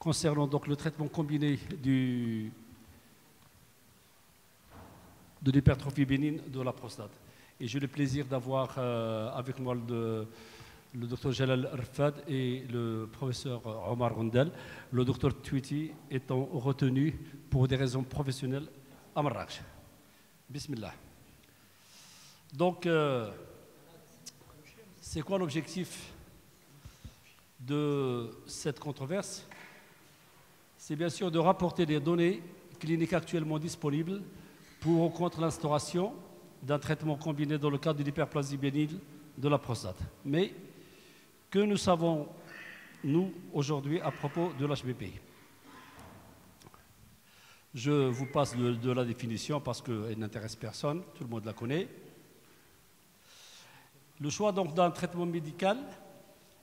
concernant donc le traitement combiné de l'hypertrophie bénigne de la prostate. Et j'ai le plaisir d'avoir avec moi le docteur Jalal Rfad et le professeur Omar Rondel, le docteur Twiti étant retenu pour des raisons professionnelles à Marrakech. Bismillah. Donc, c'est quoi l'objectif de cette controverse? C'est bien sûr de rapporter les données cliniques actuellement disponibles pour ou contre l'instauration d'un traitement combiné dans le cadre de l'hyperplasie bénigne de la prostate. Mais que nous savons, nous, aujourd'hui, à propos de l'HBP? Je vous passe de la définition parce qu'elle n'intéresse personne, tout le monde la connaît. Le choix donc d'un traitement médical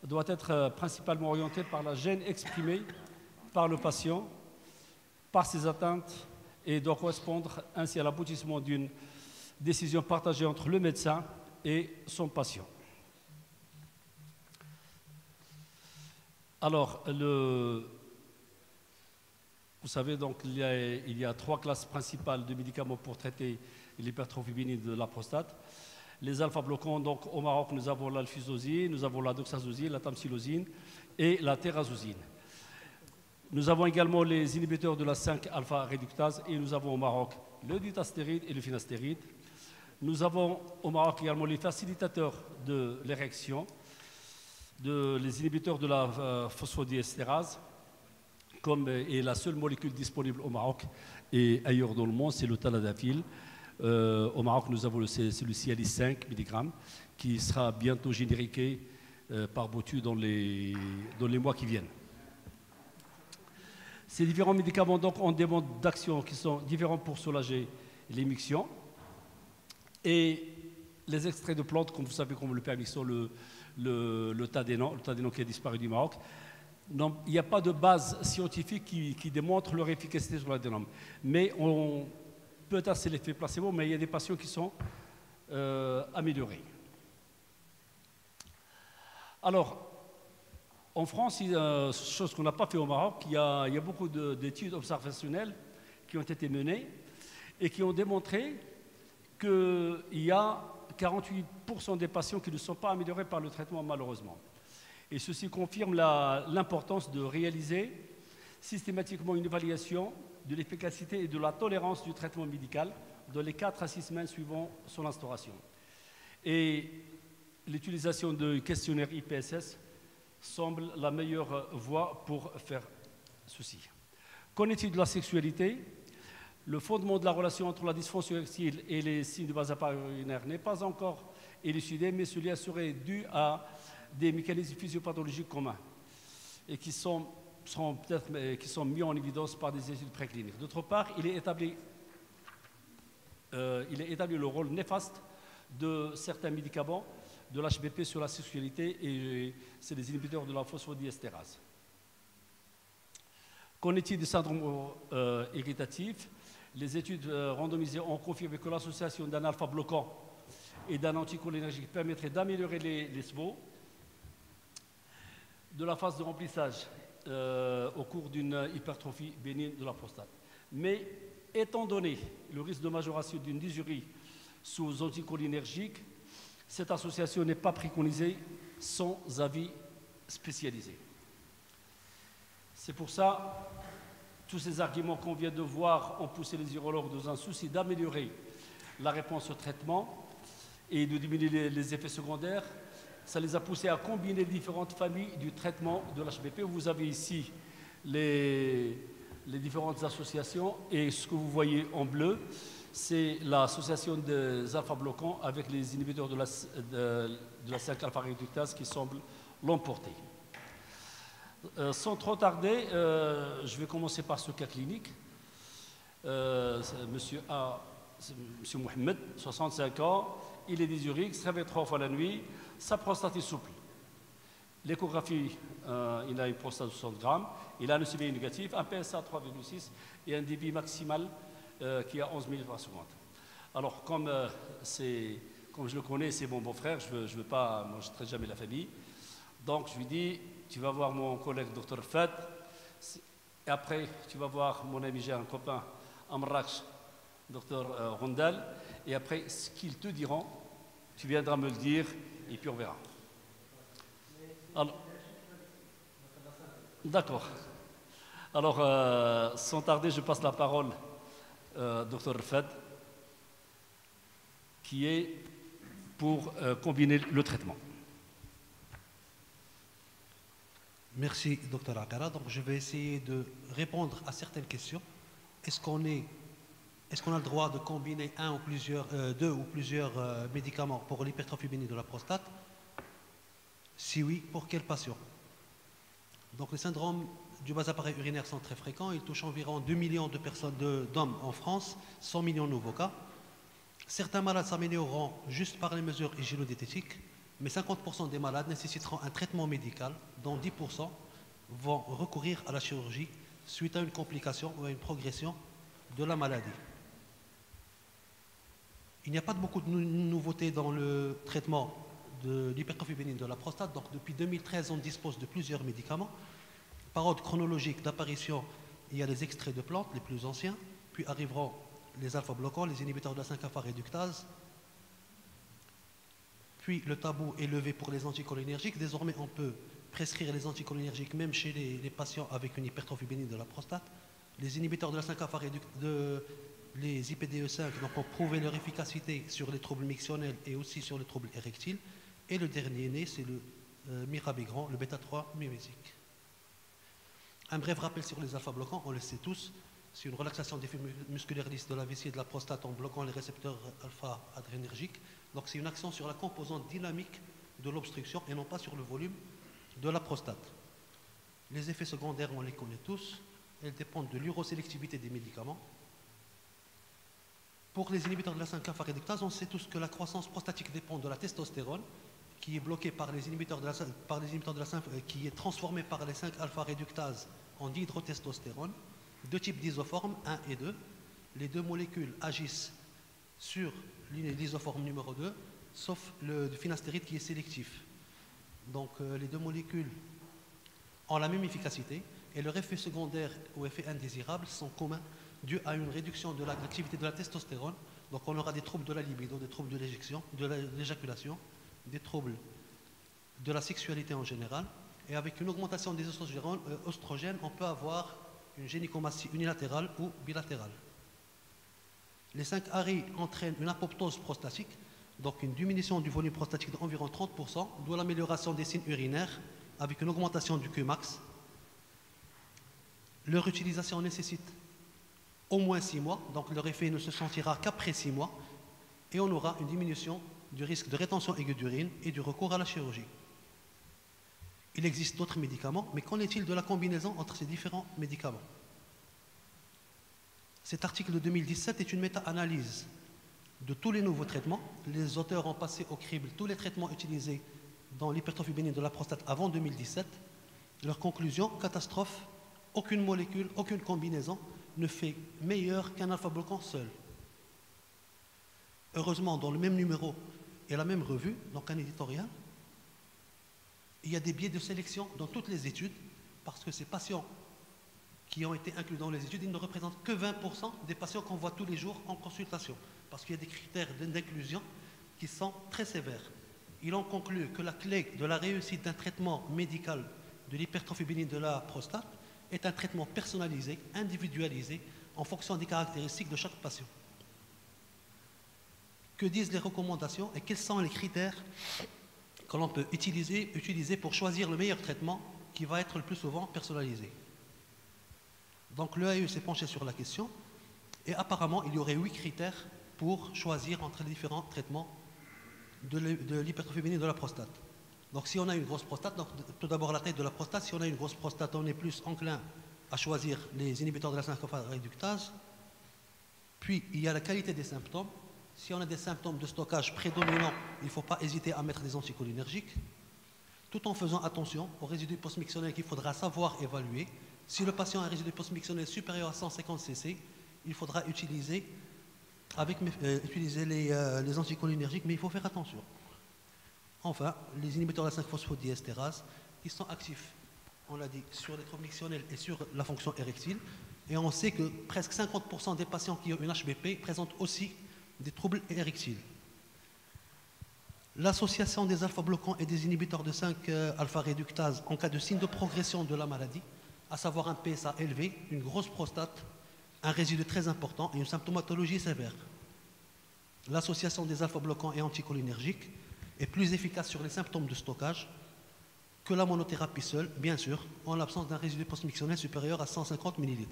doit être principalement orienté par la gêne exprimée par le patient, par ses atteintes, et doit correspondre ainsi à l'aboutissement d'une décision partagée entre le médecin et son patient. Alors, vous savez, donc, il y a 3 classes principales de médicaments pour traiter l'hypertrophie bénigne de la prostate. Les alpha-bloquants, donc au Maroc, nous avons l'alfusosine, nous avons la doxazosine, la tamsilosine et la terazosine. Nous avons également les inhibiteurs de la 5-alpha-réductase et nous avons au Maroc le dutastéride et le finastéride. Nous avons au Maroc également les facilitateurs de l'érection, les inhibiteurs de la phosphodiesterase, et la seule molécule disponible au Maroc et ailleurs dans le monde, c'est le taladafil. Au Maroc, nous avons le Cialis 5 mg qui sera bientôt génériqué par Botu dans les mois qui viennent. Ces différents médicaments donc, ont des modes d'action qui sont différents pour soulager l'émission. Et les extraits de plantes, comme vous savez, comme le permixo, le tadénon qui a disparu du Maroc, non, il n'y a pas de base scientifique qui démontre leur efficacité sur l'adénome. Mais peut-être c'est l'effet placebo, mais il y a des patients qui sont améliorés. Alors, en France, chose qu'on n'a pas fait au Maroc, il y a beaucoup d'études observationnelles qui ont été menées et qui ont démontré qu'il y a 48% des patients qui ne sont pas améliorés par le traitement, malheureusement. Et ceci confirme l'importance de réaliser systématiquement une évaluation de l'efficacité et de la tolérance du traitement médical dans les 4 à 6 semaines suivant son instauration. Et l'utilisation de questionnaire IPSS semble la meilleure voie pour faire ceci. Qu'en est-il de la sexualité? Le fondement de la relation entre la dysfonction érectile et les signes de base appareil urinaire n'est pas encore élucidé, mais celui-là serait dû à des mécanismes physiopathologiques communs et qui sont mis en évidence par des études précliniques. D'autre part, il est établi le rôle néfaste de certains médicaments de l'HBP sur la sexualité et c'est les inhibiteurs de la phosphodiesterase. Qu'en est-il du syndrome irritatif? Les études randomisées ont confirmé que l'association d'un alpha bloquant et d'un anticholinergique permettrait d'améliorer les SBO de la phase de remplissage au cours d'une hypertrophie bénigne de la prostate. Mais étant donné le risque de majoration d'une dysurie sous anticholinergique, cette association n'est pas préconisée sans avis spécialisé. C'est pour ça tous ces arguments qu'on vient de voir ont poussé les urologues dans un souci d'améliorer la réponse au traitement et de diminuer les effets secondaires. Ça les a poussés à combiner différentes familles du traitement de l'HBP. Vous avez ici les différentes associations et ce que vous voyez en bleu, c'est l'association des alpha-bloquants avec les inhibiteurs de la 5-alpha-réductase qui semblent l'emporter. Sans trop tarder, je vais commencer par ce cas clinique. Monsieur Mohamed, 65 ans, il est dysurique, se réveille 3 fois la nuit, sa prostate est souple. L'échographie, il a une prostate de 60 grammes, il a un ECVI négatif, un PSA 3,6 et un débit maximal qui est à 11 000 par seconde. Alors, comme je le connais, c'est mon beau-frère, je veux pas, moi je ne traite jamais la famille. Donc, je lui dis, tu vas voir mon collègue Dr Fat, Et après, tu vas voir mon ami, j'ai un copain à Marrakech, docteur Rondal. Et après, ce qu'ils te diront, tu viendras me le dire et puis on verra. Alors, d'accord. Alors, sans tarder, je passe la parole au docteur Rfad, qui est pour combiner le traitement. Merci, docteur Akara. Donc, je vais essayer de répondre à certaines questions. Est-ce qu'on a le droit de combiner deux ou plusieurs médicaments pour l'hypertrophie bénigne de la prostate? Si oui, pour quel patient? Donc, les syndromes du bas appareil urinaire sont très fréquents. Ils touchent environ 2 millions de personnes, d'hommes en France, 100 millions de nouveaux cas. Certains malades s'amélioreront juste par les mesures hygiéno-diététiques, mais 50% des malades nécessiteront un traitement médical, dont 10% vont recourir à la chirurgie suite à une complication ou à une progression de la maladie. Il n'y a pas beaucoup de nouveautés dans le traitement de l'hypertrophie bénigne de la prostate. Donc, depuis 2013, on dispose de plusieurs médicaments. Par ordre chronologique d'apparition, il y a les extraits de plantes, les plus anciens, puis arriveront les alpha-bloquants, les inhibiteurs de la 5-alpha-réductase. Puis le tabou est levé pour les anticholinergiques. Désormais, on peut prescrire les anticholinergiques même chez les patients avec une hypertrophie bénigne de la prostate. Les inhibiteurs de la 5-alpha-réductase, les IPDE5, donc ont prouvé leur efficacité sur les troubles mictionnels et aussi sur les troubles érectiles. Et le dernier né, c'est le mirabegron, le bêta-3 mimésique. Un bref rappel sur les alpha-bloquants, on le sait tous. C'est une relaxation des fibres musculaires lisses de la vessie et de la prostate en bloquant les récepteurs alpha-adrénergiques. Donc c'est une action sur la composante dynamique de l'obstruction et non pas sur le volume de la prostate. Les effets secondaires, on les connaît tous. Elles dépendent de l'urosélectivité des médicaments. Pour les inhibiteurs de la 5-alpha-réductase, on sait tous que la croissance prostatique dépend de la testostérone, qui est bloquée par les inhibiteurs de la 5, qui est transformée par les 5-alpha-réductase en dihydrotestostérone. Deux types d'isoformes, 1 et 2. Les deux molécules agissent sur l'isoforme numéro 2, sauf le finastéride qui est sélectif. Donc les deux molécules ont la même efficacité et leurs effets secondaires ou effets indésirables sont communs dû à une réduction de l'activité de la testostérone. Donc on aura des troubles de la libido, des troubles de l'éjaculation, des troubles de la sexualité en général. Et avec une augmentation des oestrogènes, on peut avoir une gynécomastie unilatérale ou bilatérale. Les 5 ARI entraînent une apoptose prostatique, donc une diminution du volume prostatique d'environ 30%, d'où l'amélioration des signes urinaires avec une augmentation du Qmax. Leur utilisation nécessite au moins 6 mois, donc leur effet ne se sentira qu'après 6 mois, et on aura une diminution du risque de rétention aiguë d'urine et du recours à la chirurgie. Il existe d'autres médicaments, mais qu'en est-il de la combinaison entre ces différents médicaments? Cet article de 2017 est une méta-analyse de tous les nouveaux traitements. Les auteurs ont passé au crible tous les traitements utilisés dans l'hypertrophie bénigne de la prostate avant 2017. Leur conclusion, catastrophe, aucune molécule, aucune combinaison ne fait meilleur qu'un alpha-bloquant seul. Heureusement, dans le même numéro et la même revue, donc un éditorial, il y a des biais de sélection dans toutes les études, parce que ces patients qui ont été inclus dans les études, ils ne représentent que 20% des patients qu'on voit tous les jours en consultation, parce qu'il y a des critères d'inclusion qui sont très sévères. Ils ont conclu que la clé de la réussite d'un traitement médical de l'hypertrophie bénigne de la prostate est un traitement personnalisé, individualisé, en fonction des caractéristiques de chaque patient. Que disent les recommandations et quels sont les critères que l'on peut utiliser pour choisir le meilleur traitement qui va être le plus souvent personnalisé? Donc l'EAE s'est penché sur la question et apparemment il y aurait 8 critères pour choisir entre les différents traitements de l'hypertrophie bénigne de la prostate. Donc si on a une grosse prostate, donc tout d'abord la taille de la prostate, si on a une grosse prostate, on est plus enclin à choisir les inhibiteurs de la 5-alpha-réductase. Puis il y a la qualité des symptômes. Si on a des symptômes de stockage prédominants, il ne faut pas hésiter à mettre des anticholinergiques, tout en faisant attention aux résidus post-mictionnels qu'il faudra savoir évaluer. Si le patient a un résidu post-mictionnel supérieur à 150 cc, il faudra utiliser les anticholinergiques, mais il faut faire attention. Enfin, les inhibiteurs de la 5-phosphodiestérase, qui sont actifs on l'a dit, sur les troubles mictionnels et sur la fonction érectile. Et on sait que presque 50% des patients qui ont une HBP présentent aussi des troubles érectiles. L'association des alpha-bloquants et des inhibiteurs de 5-alpha-réductase en cas de signe de progression de la maladie, à savoir un PSA élevé, une grosse prostate, un résidu très important et une symptomatologie sévère. L'association des alpha-bloquants et anticholinergiques est plus efficace sur les symptômes de stockage que la monothérapie seule, bien sûr, en l'absence d'un résidu post-mictionnel supérieur à 150 ml.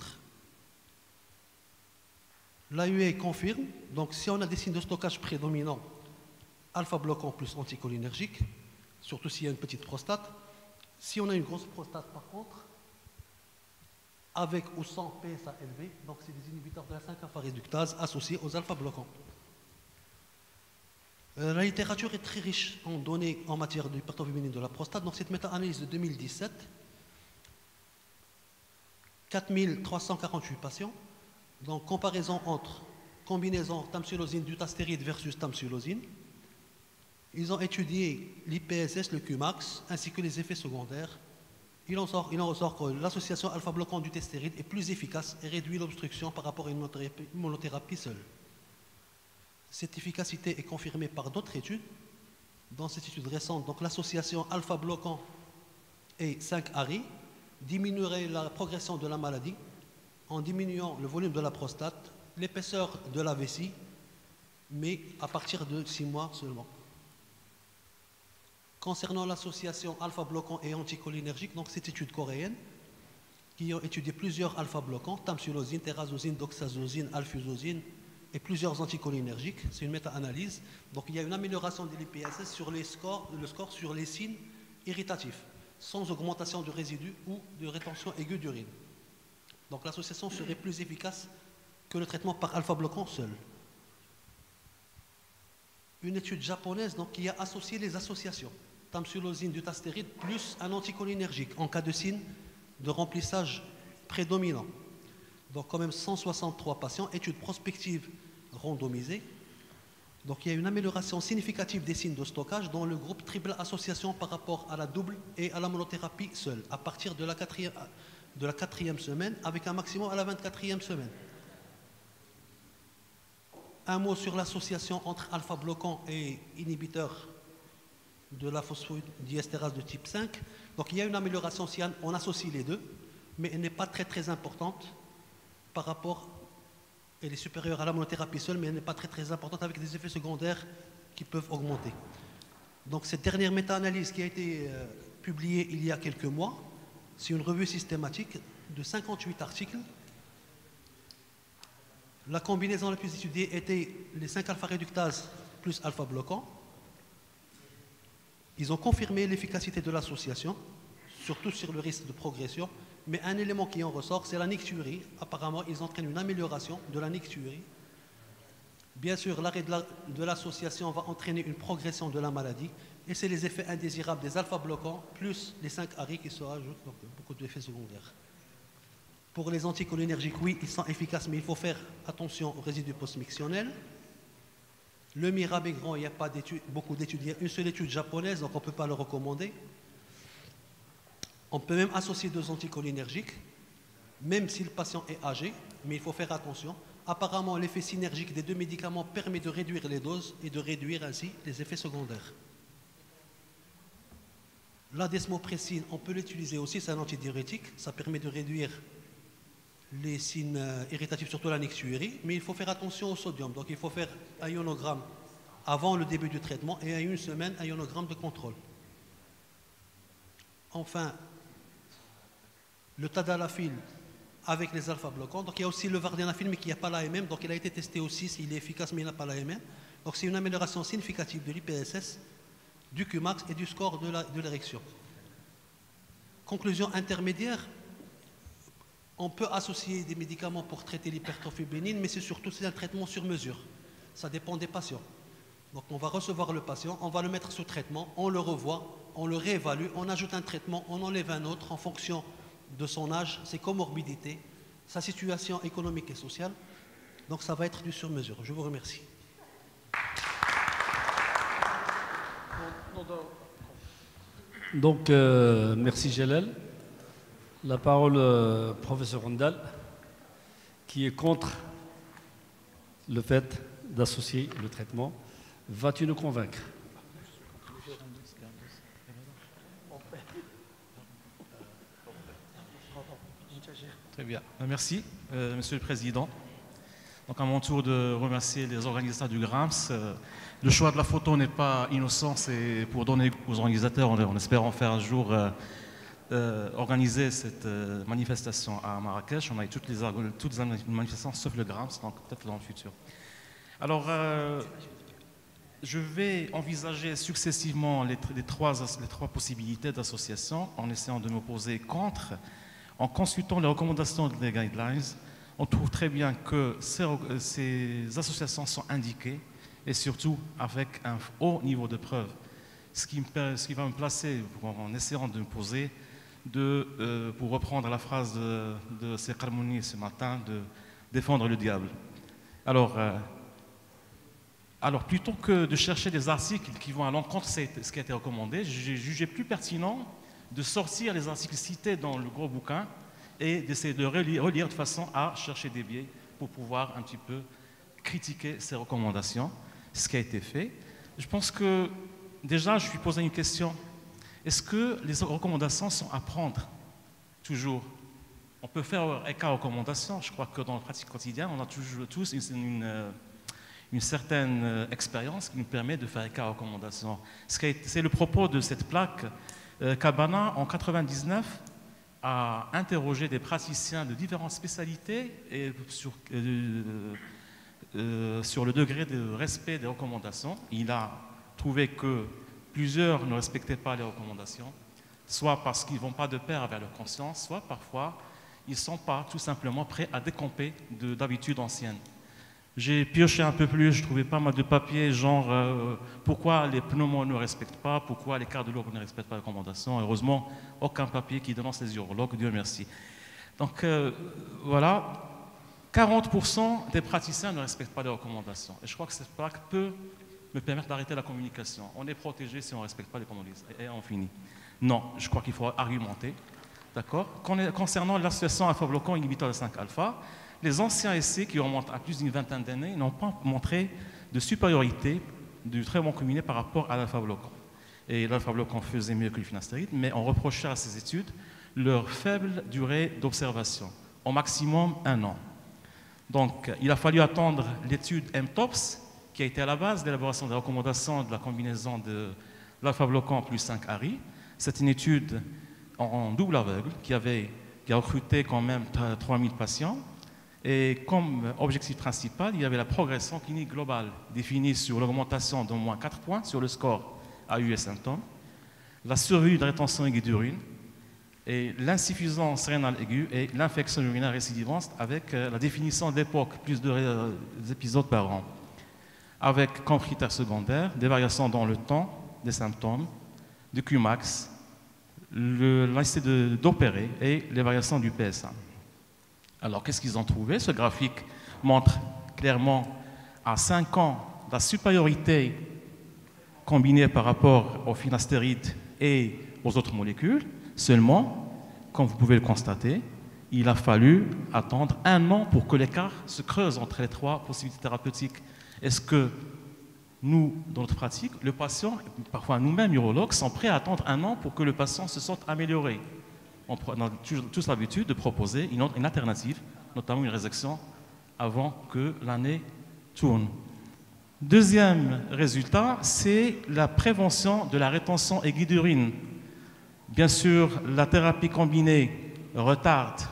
L'AUA confirme, donc si on a des signes de stockage prédominants, alpha-bloquant plus anticholinergique, surtout s'il y a une petite prostate. Si on a une grosse prostate par contre, avec ou sans PSA élevé, donc c'est des inhibiteurs de la 5-alpha-réductase associés aux alpha-bloquants. La littérature est très riche en données en matière d'hypertrophie féminine de la prostate. Donc cette méta-analyse de 2017, 4348 patients, donc comparaison entre combinaison tamsulosine dutastéride versus tamsulosine. Ils ont étudié l'IPSS, le Qmax, ainsi que les effets secondaires. Il en ressort que l'association alpha-bloquant du testéride est plus efficace et réduit l'obstruction par rapport à une monothérapie seule. Cette efficacité est confirmée par d'autres études. Dans cette étude récente, donc l'association alpha-bloquant et 5-ARI diminuerait la progression de la maladie en diminuant le volume de la prostate, l'épaisseur de la vessie, mais à partir de 6 mois seulement. Concernant l'association alpha-bloquant et anticholinergique, donc cette étude coréenne, qui a étudié plusieurs alpha-bloquants, tamsulosine, terazosine, doxazosine, alfusosine, et plusieurs anticholinergiques, c'est une méta-analyse. Donc il y a une amélioration de l'IPSS sur le score sur les signes irritatifs, sans augmentation de résidus ou de rétention aiguë d'urine. Donc l'association serait plus efficace que le traitement par alpha-bloquant seul. Une étude japonaise donc, qui a associé les associations, tamsulosine dutastéride plus un anticholinergique en cas de signe de remplissage prédominant. Donc quand même 163 patients, étude prospective randomisée. Donc il y a une amélioration significative des signes de stockage dans le groupe triple association par rapport à la double et à la monothérapie seule, à partir de la quatrième semaine, avec un maximum à la 24e semaine. Un mot sur l'association entre alpha-bloquant et inhibiteur de la phosphodiesterase de type 5. Donc il y a une amélioration si on associe les deux, mais elle n'est pas très importante par rapport, elle est supérieure à la monothérapie seule, mais elle n'est pas très importante avec des effets secondaires qui peuvent augmenter. Donc cette dernière méta-analyse qui a été publiée il y a quelques mois, c'est une revue systématique de 58 articles. La combinaison la plus étudiée était les 5-alpha-réductases plus alpha-bloquants. Ils ont confirmé l'efficacité de l'association, surtout sur le risque de progression. Mais un élément qui en ressort, c'est la nicturie. Apparemment, ils entraînent une amélioration de la nicturie. Bien sûr, l'arrêt de l'association va entraîner une progression de la maladie. Et c'est les effets indésirables des alpha-bloquants plus les 5-ARI qui se rajoutent, donc beaucoup d'effets secondaires. Pour les anticholinergiques, oui, ils sont efficaces, mais il faut faire attention aux résidus post-mictionnels. Le mirabegron, il n'y a pas beaucoup d'études. Il y a une seule étude japonaise, donc on ne peut pas le recommander. On peut même associer deux anticholinergiques, même si le patient est âgé, mais il faut faire attention. Apparemment, l'effet synergique des deux médicaments permet de réduire les doses et de réduire ainsi les effets secondaires. La desmopressine, on peut l'utiliser aussi, c'est un antidiurétique, ça permet de réduire les signes irritatifs, surtout la nicturie, mais il faut faire attention au sodium. Donc il faut faire un ionogramme avant le début du traitement et à une semaine, un ionogramme de contrôle. Enfin, le tadalafil avec les alpha-bloquants. Donc il y a aussi le vardenafil, mais qui n'a pas l'AMM. Donc il a été testé aussi, il est efficace, mais il n'a pas l'AMM. Donc c'est une amélioration significative de l'IPSS, du Qmax et du score de l'érection. Conclusion intermédiaire, on peut associer des médicaments pour traiter l'hypertrophie bénigne, mais c'est surtout un traitement sur mesure. Ça dépend des patients. Donc on va recevoir le patient, on va le mettre sous traitement, on le revoit, on le réévalue, on ajoute un traitement, on enlève un autre en fonction de son âge, ses comorbidités, sa situation économique et sociale. Donc ça va être du sur mesure. Je vous remercie. Donc, merci Jalal. La parole, professeur Randall, qui est contre le fait d'associer le traitement. Vas-tu nous convaincre? Très bien. Merci, Monsieur le Président. Donc, à mon tour de remercier les organisateurs du GRAMS. Le choix de la photo n'est pas innocent, c'est pour donner aux organisateurs, en espérant faire un jour organiser cette manifestation à Marrakech. On a eu toutes les manifestations sauf le GRAMS, donc peut-être dans le futur. Alors, je vais envisager successivement les trois possibilités d'association en essayant de m'opposer contre. En consultant les recommandations des guidelines, on trouve très bien que ces associations sont indiquées et surtout avec un haut niveau de preuve. Ce qui va me placer, en essayant de me poser, pour reprendre la phrase de Cheikh Harmouni ce matin, de défendre le diable. Alors, plutôt que de chercher des articles qui vont à l'encontre de ce qui a été recommandé, j'ai jugé plus pertinent de sortir les articles cités dans le gros bouquin et d'essayer de relire de façon à chercher des biais pour pouvoir un petit peu critiquer ces recommandations, ce qui a été fait. Je pense que déjà, je suis posé une question. Est-ce que les recommandations sont à prendre toujours? On peut faire écart recommandations. Je crois que dans la pratique quotidienne, on a toujours tous une certaine expérience qui nous permet de faire écart recommandations. C'est le propos de cette plaque. Cabana, en 1999, a interrogé des praticiens de différentes spécialités et sur le degré de respect des recommandations. Il a trouvé que plusieurs ne respectaient pas les recommandations, soit parce qu'ils ne vont pas de pair avec leur conscience, soit parfois ils ne sont pas tout simplement prêts à décamper d'habitudes anciennes. J'ai pioché un peu plus, je trouvais pas mal de papiers, genre pourquoi les pneumos ne respectent pas, pourquoi les cardiologues ne respectent pas les recommandations. Heureusement, aucun papier qui dénonce les urologues, Dieu merci. Donc voilà, 40% des praticiens ne respectent pas les recommandations. Et je crois que cette plaque peut me permettre d'arrêter la communication. On est protégé si on ne respecte pas les recommandations. Et on finit. Non, je crois qu'il faut argumenter. D'accord? Concernant l'association alpha-bloquant inhibiteur de 5-alpha, les anciens essais qui remontent à plus d'une vingtaine d'années n'ont pas montré de supériorité du traitement combiné par rapport à l'alpha-bloquant. Et l'alpha-bloquant faisait mieux que le finastéride, mais on reprochait à ces études leur faible durée d'observation, au maximum 1 an. Donc, il a fallu attendre l'étude MTOPS, qui a été à la base de l'élaboration des recommandations de la combinaison de l'alpha-bloquant plus 5-ARI. C'est une étude en double aveugle qui a recruté quand même 3000 patients. Et comme objectif principal, il y avait la progression clinique globale définie sur l'augmentation d'au moins 4 points sur le score AU et symptômes, la survie de la rétention aiguë d'urine et l'insuffisance rénale aiguë et l'infection urinaire récidivante avec la définition d'époque, plus de épisodes par an, avec comme critères secondaires des variations dans le temps des symptômes, du Qmax, l'incité d'opérer et les variations du PSA. Alors, qu'est-ce qu'ils ont trouvé? Ce graphique montre clairement à 5 ans la supériorité combinée par rapport au finastéride et aux autres molécules. Seulement, comme vous pouvez le constater, il a fallu attendre 1 an pour que l'écart se creuse entre les 3 possibilités thérapeutiques. Est-ce que nous, dans notre pratique, le patient, parfois nous-mêmes, urologues, sont prêts à attendre 1 an pour que le patient se sente amélioré? On a tous l'habitude de proposer une alternative, notamment une résection, avant que l'année tourne. Deuxième résultat, c'est la prévention de la rétention aiguë d'urine. Bien sûr, la thérapie combinée retarde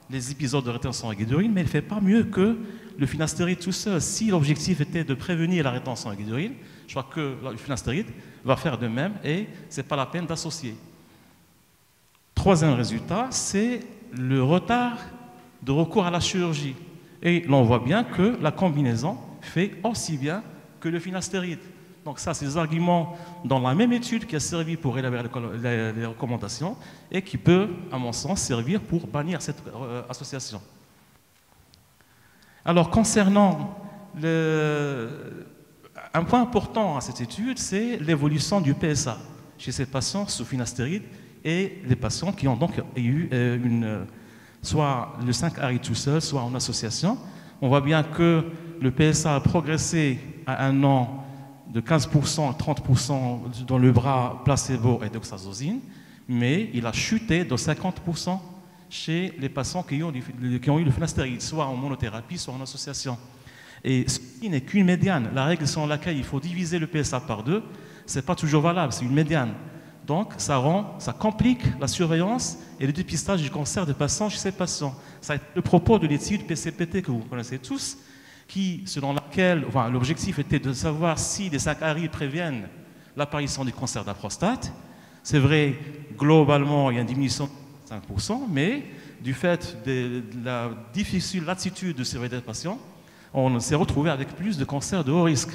les épisodes de rétention aiguë d'urine, mais elle ne fait pas mieux que le finastéride tout seul. Si l'objectif était de prévenir la rétention aiguë d'urine, je crois que le finastéride va faire de même et ce n'est pas la peine d'associer. Troisième résultat, c'est le retard de recours à la chirurgie. Et l'on voit bien que la combinaison fait aussi bien que le finastéride. Donc ça, c'est des arguments dans la même étude qui a servi pour élaborer les recommandations et qui peut, à mon sens, servir pour bannir cette association. Alors, concernant un point important à cette étude, c'est l'évolution du PSA chez ces patients sous finastéride et les patients qui ont donc eu soit le 5-ARI tout seul, soit en association. On voit bien que le PSA a progressé à un an de 15% à 30% dans le bras placebo et doxazosine, mais il a chuté de 50% chez les patients qui ont eu le finastéride, soit en monothérapie, soit en association. Et ce qui n'est qu'une médiane. La règle selon laquelle il faut diviser le PSA par 2, ce n'est pas toujours valable, c'est une médiane. Donc, ça complique la surveillance et le dépistage du cancer de patients chez ces patients. Ça a été le propos de l'étude PCPT que vous connaissez tous, selon laquelle l'objectif était de savoir si les 5-ARI préviennent l'apparition du cancer de la prostate. C'est vrai, globalement, il y a une diminution de 5%, mais du fait de la difficile latitude de surveiller les patients, on s'est retrouvé avec plus de cancers de haut risque.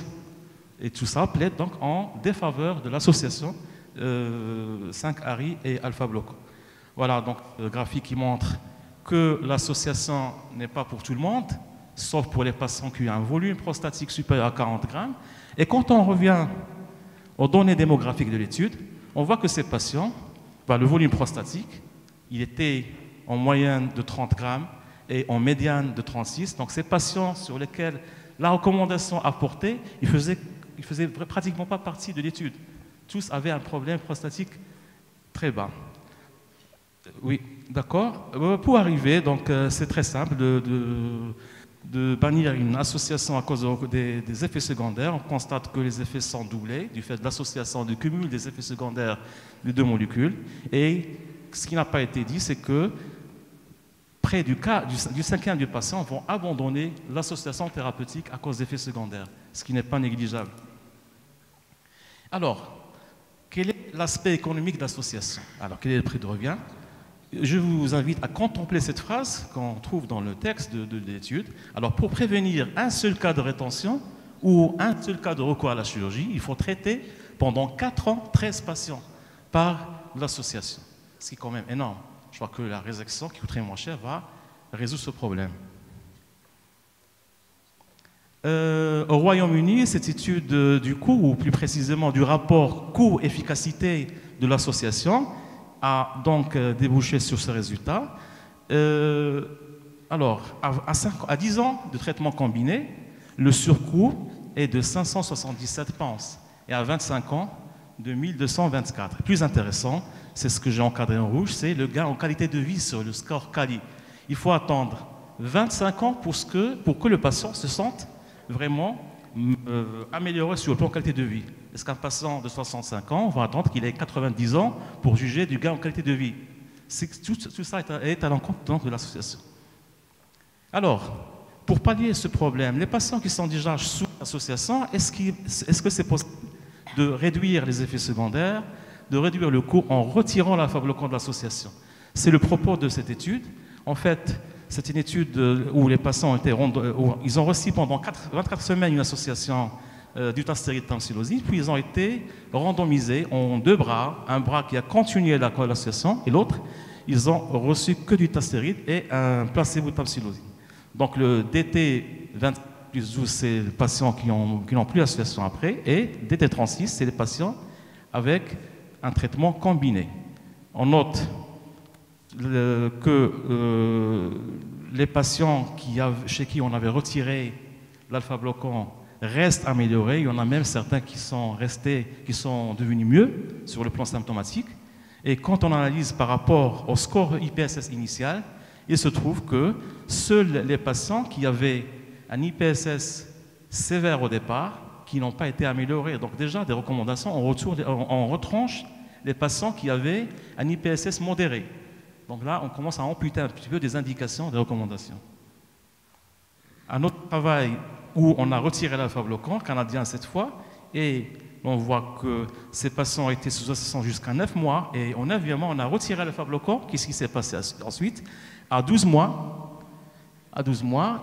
Et tout ça plaide donc en défaveur de l'association 5-ARI et alpha-bloquant. Voilà donc le graphique qui montre que l'association n'est pas pour tout le monde, sauf pour les patients qui ont un volume prostatique supérieur à 40 grammes. Et quand on revient aux données démographiques de l'étude, on voit que ces patients, le volume prostatique, il était en moyenne de 30 grammes et en médiane de 36. Donc ces patients sur lesquels la recommandation apportée, ils faisaient pratiquement pas partie de l'étude. Tous avaient un problème prostatique très bas. Oui, d'accord. Pour arriver, donc c'est très simple de bannir une association à cause des effets secondaires. On constate que les effets sont doublés du fait de l'association du cumul des effets secondaires des deux molécules. Et ce qui n'a pas été dit, c'est que près du 5e du patient vont abandonner l'association thérapeutique à cause d'effets secondaires, ce qui n'est pas négligeable. Alors, quel est l'aspect économique de l'association? Alors, quel est le prix de revient? Je vous invite à contempler cette phrase qu'on trouve dans le texte de l'étude. Alors, pour prévenir un seul cas de rétention ou un seul cas de recours à la chirurgie, il faut traiter pendant 4 ans 13 patients par l'association. Ce qui est quand même énorme. Je crois que la résection, qui coûterait moins cher, va résoudre ce problème. Au Royaume-Uni, cette étude du coût, ou plus précisément du rapport coût-efficacité de l'association, a donc débouché sur ce résultat. Alors, à 10 ans de traitement combiné, le surcoût est de 577 pounds et à 25 ans, de 1224. Plus intéressant, c'est ce que j'ai encadré en rouge, c'est le gain en qualité de vie sur le score Cali. Il faut attendre 25 ans pour que le patient se sente vraiment amélioré sur le plan de qualité de vie. Est-ce qu'un patient de 65 ans va attendre qu'il ait 90 ans pour juger du gain en qualité de vie? Tout ça est à l'encontre de l'association. Alors, pour pallier ce problème, les patients qui sont déjà sous l'association, est-ce que c'est possible de réduire les effets secondaires, de réduire le coût en retirant l'alpha-bloquant de l'association? C'est le propos de cette étude. En fait, c'est une étude où les patients ils ont reçu pendant 24 semaines une association dutasteride tamsulosin, puis ils ont été randomisés en 2 bras, un bras qui a continué l'association et l'autre, ils ont reçu que du dutasteride et un placebo tamsulosin. Donc le DT20 plus 12, c'est les patients qui n'ont plus l'association après, et DT36, c'est les patients avec un traitement combiné. On note que les patients chez qui on avait retiré l'alpha-bloquant restent améliorés. Il y en a même certains qui sont devenus mieux sur le plan symptomatique. Et quand on analyse par rapport au score IPSS initial, il se trouve que seuls les patients qui avaient un IPSS sévère au départ, qui n'ont pas été améliorés. Donc déjà, des recommandations, on retranche les patients qui avaient un IPSS modéré. Donc là, on commence à amputer un petit peu des indications, des recommandations. Un autre travail où on a retiré l'alpha-bloquant, canadien cette fois, et on voit que ces patients ont été sous assistance jusqu'à 9 mois, et au 9e mois, on a retiré l'alpha-bloquant. Qu'est-ce qui s'est passé ensuite? À 12 mois,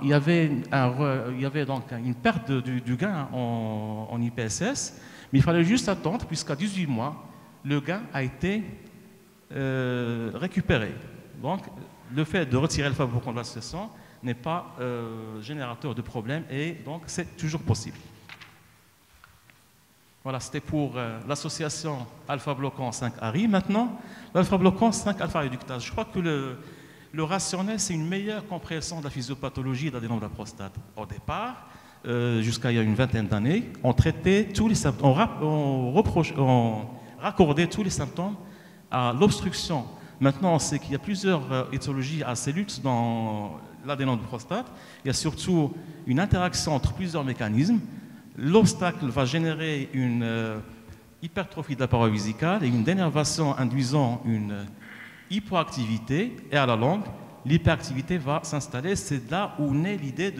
il y avait donc une perte du gain en IPSS, mais il fallait juste attendre, puisqu'à 18 mois, le gain a été récupéré. Donc, le fait de retirer l'alpha-bloquant de l'association n'est pas générateur de problème, et donc c'est toujours possible. Voilà, c'était pour l'association alpha-bloquant 5-ARI. Maintenant, l'alpha-bloquant 5-alpha-réductase. Je crois que le rationnel, c'est une meilleure compréhension de la physiopathologie de l'adénome de la prostate. Au départ, jusqu'à il y a une vingtaine d'années, on traitait tous les symptômes, on raccordait tous les symptômes à l'obstruction. Maintenant, on sait qu'il y a plusieurs étiologies assez luttes dans l'adénome de la prostate. Il y a surtout une interaction entre plusieurs mécanismes. L'obstacle va générer une hypertrophie de la paroi vésicale et une dénervation induisant une hypoactivité. Et à la longue, l'hyperactivité va s'installer. C'est là où naît l'idée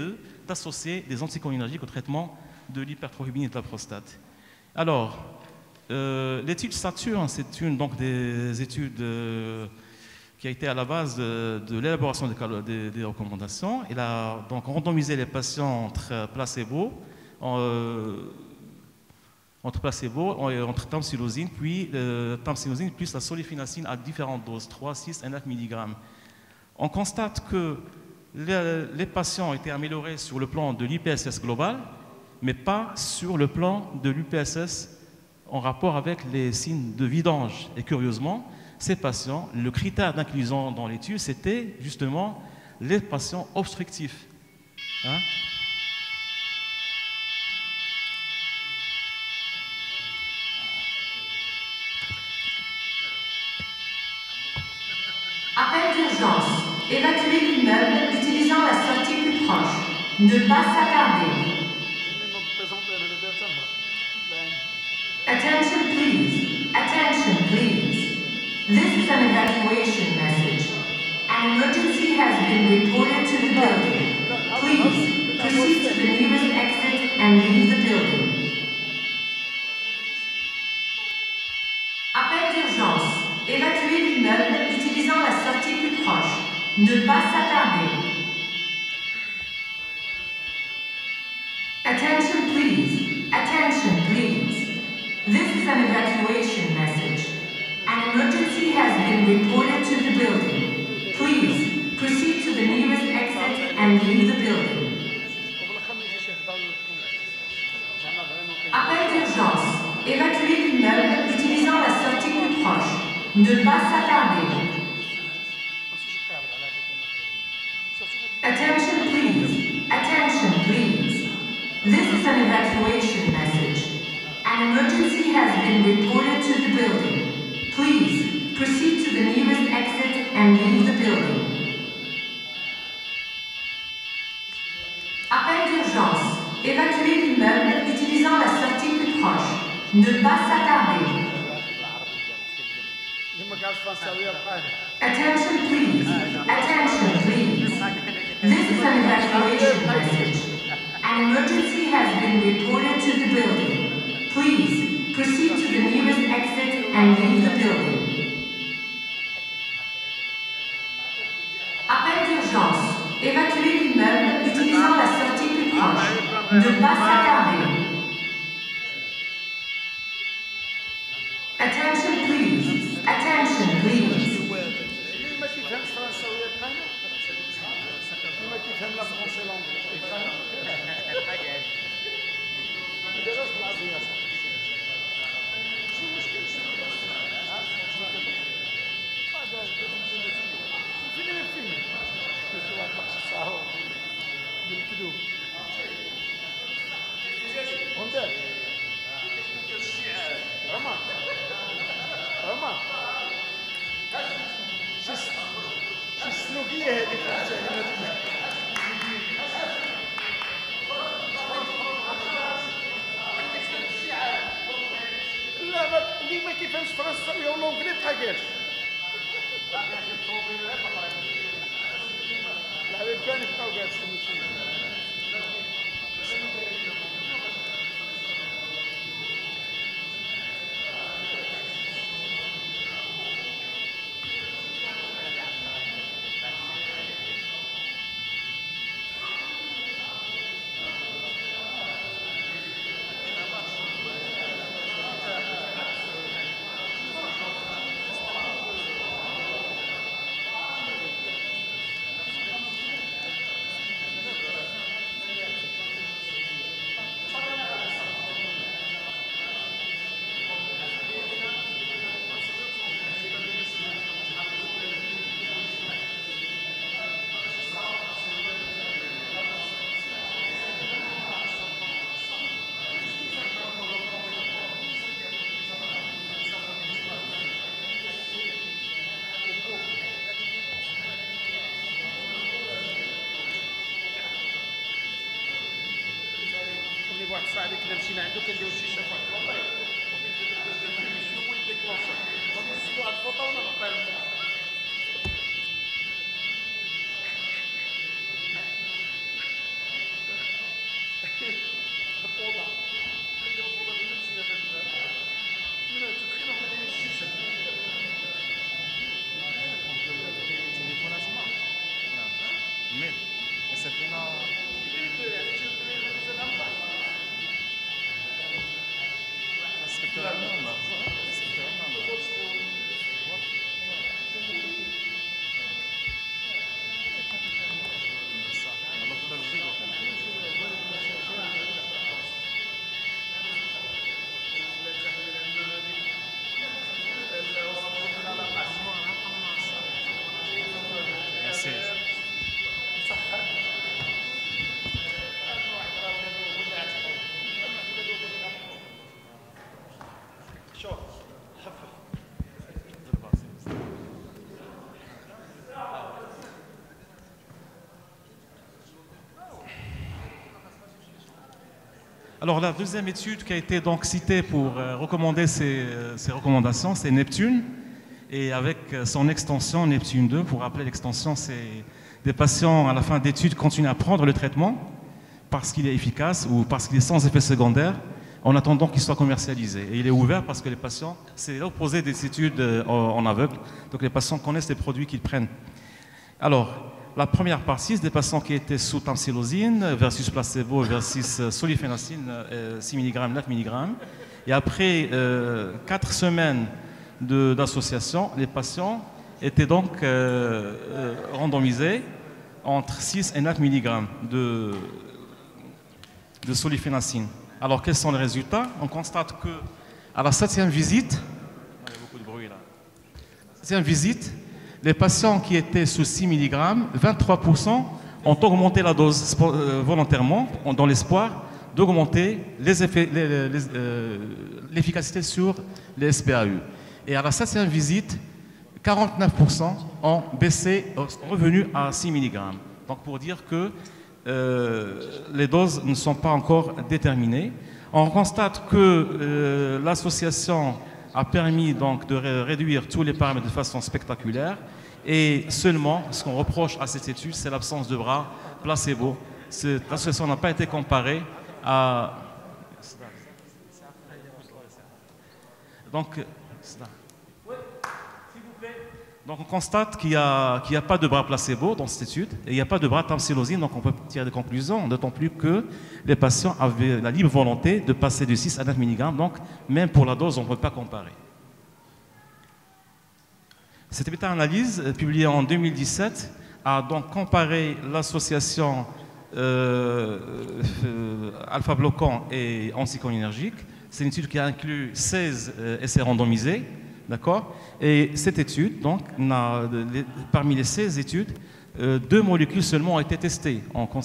d'associer des anticholinergiques au traitement de l'hypertrophie bénigne de la prostate. Alors, l'étude Saturn, c'est une donc, des études qui a été à la base de l'élaboration des recommandations. Elle a donc randomisé les patients entre placebo, entre tamsulosin, puis tamsulosin plus la solifenacine à différentes doses, 3, 6 et 9 mg. On constate que les patients ont été améliorés sur le plan de l'IPSS global, mais pas sur le plan de l'UPSS en rapport avec les signes de vidange. Et curieusement, ces patients, le critère d'inclusion dans l'étude, c'était justement les patients obstructifs. Hein? Appel d'urgence. Évacuer l'immeuble utilisant la sortie plus proche. Ne pas s'attarder. Attention please. Attention please. This is an evacuation message. An emergency has been reported to the building. Please proceed to the nearest exit and leave the building. Appel d'urgence. Évacuer l'immeuble utilisant la sortie plus proche. Ne pas s'attarder. Attention please. Attention please. This is an evacuation message. An emergency has been reported to the building. Please proceed to the nearest exit and leave the building. Appel d'urgence. Évacuer l'immeuble utilisant la sortie plus proche. Ne pas s'attarder. Attention please. Attention please. This is an evacuation message. An emergency has been reported to the building. Please proceed to the nearest exit and leave the building. Appel d'urgence. Évacuer l'immeuble utilisant la sortie plus proche. Ne pas s'attarder. Attention please. Attention please. This is an evacuation message. An emergency has been reported to the building. Please proceed to the nearest exit and leave the building. Appel d'urgence. Évacuer l'immeuble utilisant la sortie plus proche. Ne pas s'attarder. Attention please. Attention please. اللي ما كيفهمش فرنساوي ولا انجليزي بحال قالت الحبيب كان يبقاو قالت واحد الصاحبي كنا مشينا عنده كنديرو الشيشه في واحد الفوطه وكندير الديكلونشور ويديكلونشا دونك نسدو هاد الفوطه ولا نعطيها للمخ الفوطه نديرو الفوطه كنا مشينا في من التدخين وحنا دايرين الشيشه Mais, c'est Merci. Alors la deuxième étude qui a été donc citée pour recommander ces recommandations, c'est Neptune, et avec son extension Neptune 2. Pour rappeler l'extension, c'est des patients à la fin d'études continuent à prendre le traitement parce qu'il est efficace ou parce qu'il est sans effet secondaire, en attendant qu'il soit commercialisé. Et il est ouvert parce que les patients, c'est l'opposé des études en aveugle, donc les patients connaissent les produits qu'ils prennent. Alors, la première partie, c'est des patients qui étaient sous tamsilosine versus placebo versus solifénacine, 6 mg, 9 mg. Et après 4 semaines d'association, les patients étaient donc randomisés entre 6 et 9 mg de solifénacine. Alors, quels sont les résultats? On constate qu'à la 7e visite, il y a beaucoup de bruit là. 7e visite, les patients qui étaient sous 6 mg, 23% ont augmenté la dose volontairement, dans l'espoir d'augmenter l'efficacité sur les SPAU. Et à la 7e visite, 49% ont baissé, revenus à 6 mg. Donc pour dire que les doses ne sont pas encore déterminées. On constate que l'association a permis donc de réduire tous les paramètres de façon spectaculaire, et seulement ce qu'on reproche à cette étude, c'est l'absence de bras placebo. Cette association n'a pas été comparée à... Donc on constate qu'il n'y a pas de bras placebo dans cette étude et il n'y a pas de bras tamsilosine, donc on peut tirer des conclusions, d'autant plus que les patients avaient la libre volonté de passer de 6 à 9 mg, donc même pour la dose, on ne peut pas comparer. Cette méta-analyse, publiée en 2017, a donc comparé l'association alpha-bloquant et anticholinergique. C'est une étude qui a inclus 16 essais randomisés. D'accord? Et cette étude, donc, parmi les 16 études, 2 molécules seulement ont été testées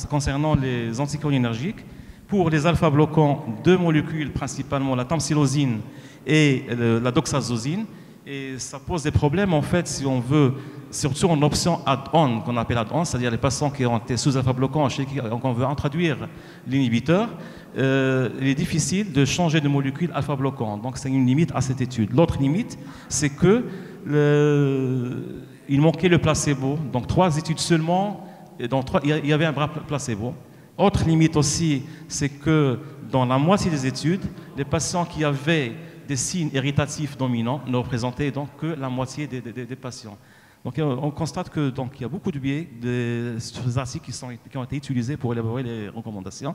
concernant les anticholinergiques. Pour les alpha-bloquants, 2 molécules, principalement la tamsilosine et la doxazosine. Et ça pose des problèmes, en fait, si on veut, surtout en option add-on, qu'on appelle add-on, c'est-à-dire les patients qui ont été sous alpha-bloquants, chez qui on veut introduire l'inhibiteur. Il est difficile de changer de molécule alpha-bloquant. Donc c'est une limite à cette étude. L'autre limite, c'est que il manquait le placebo. Donc 3 études seulement, et dans 3, il y avait un bras placebo. Autre limite aussi, c'est que dans la moitié des études, les patients qui avaient des signes irritatifs dominants ne représentaient donc que la moitié des patients. Donc on constate que donc il y a beaucoup de biais sur les articles qui ont été utilisés pour élaborer les recommandations.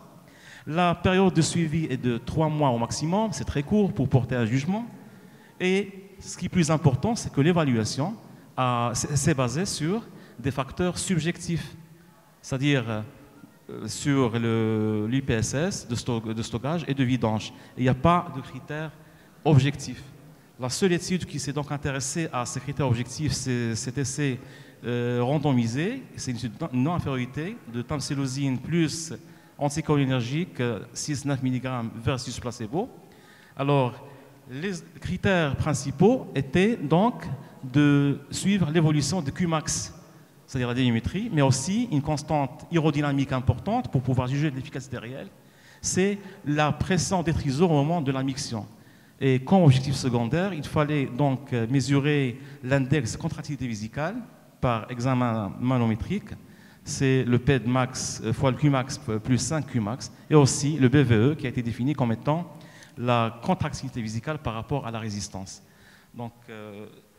La période de suivi est de 3 mois au maximum, c'est très court pour porter un jugement. Et ce qui est plus important, c'est que l'évaluation s'est basée sur des facteurs subjectifs, c'est-à-dire sur l'IPSS de stockage et de vidange. Il n'y a pas de critères objectifs. La seule étude qui s'est donc intéressée à ces critères objectifs, c'est cet essai randomisé, c'est une étude non-infériorité de tamsilosine plus anticholinergique 6-9 mg versus placebo. Alors, les critères principaux étaient donc de suivre l'évolution de Qmax, c'est-à-dire la débitométrie, mais aussi une constante aérodynamique importante pour pouvoir juger de l'efficacité réelle, c'est la pression des trisomes au moment de la miction. Et comme objectif secondaire, il fallait donc mesurer l'index de contractilité vésicale par examen manométrique. C'est le P de max fois le Qmax plus 5 Qmax, et aussi le BVE qui a été défini comme étant la contractilité vésicale par rapport à la résistance. Donc,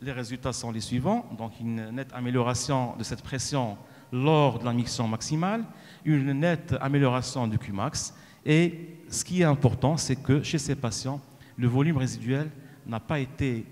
les résultats sont les suivants. Donc, une nette amélioration de cette pression lors de la miction maximale, une nette amélioration du Qmax. Et ce qui est important, c'est que chez ces patients, le volume résiduel n'a pas été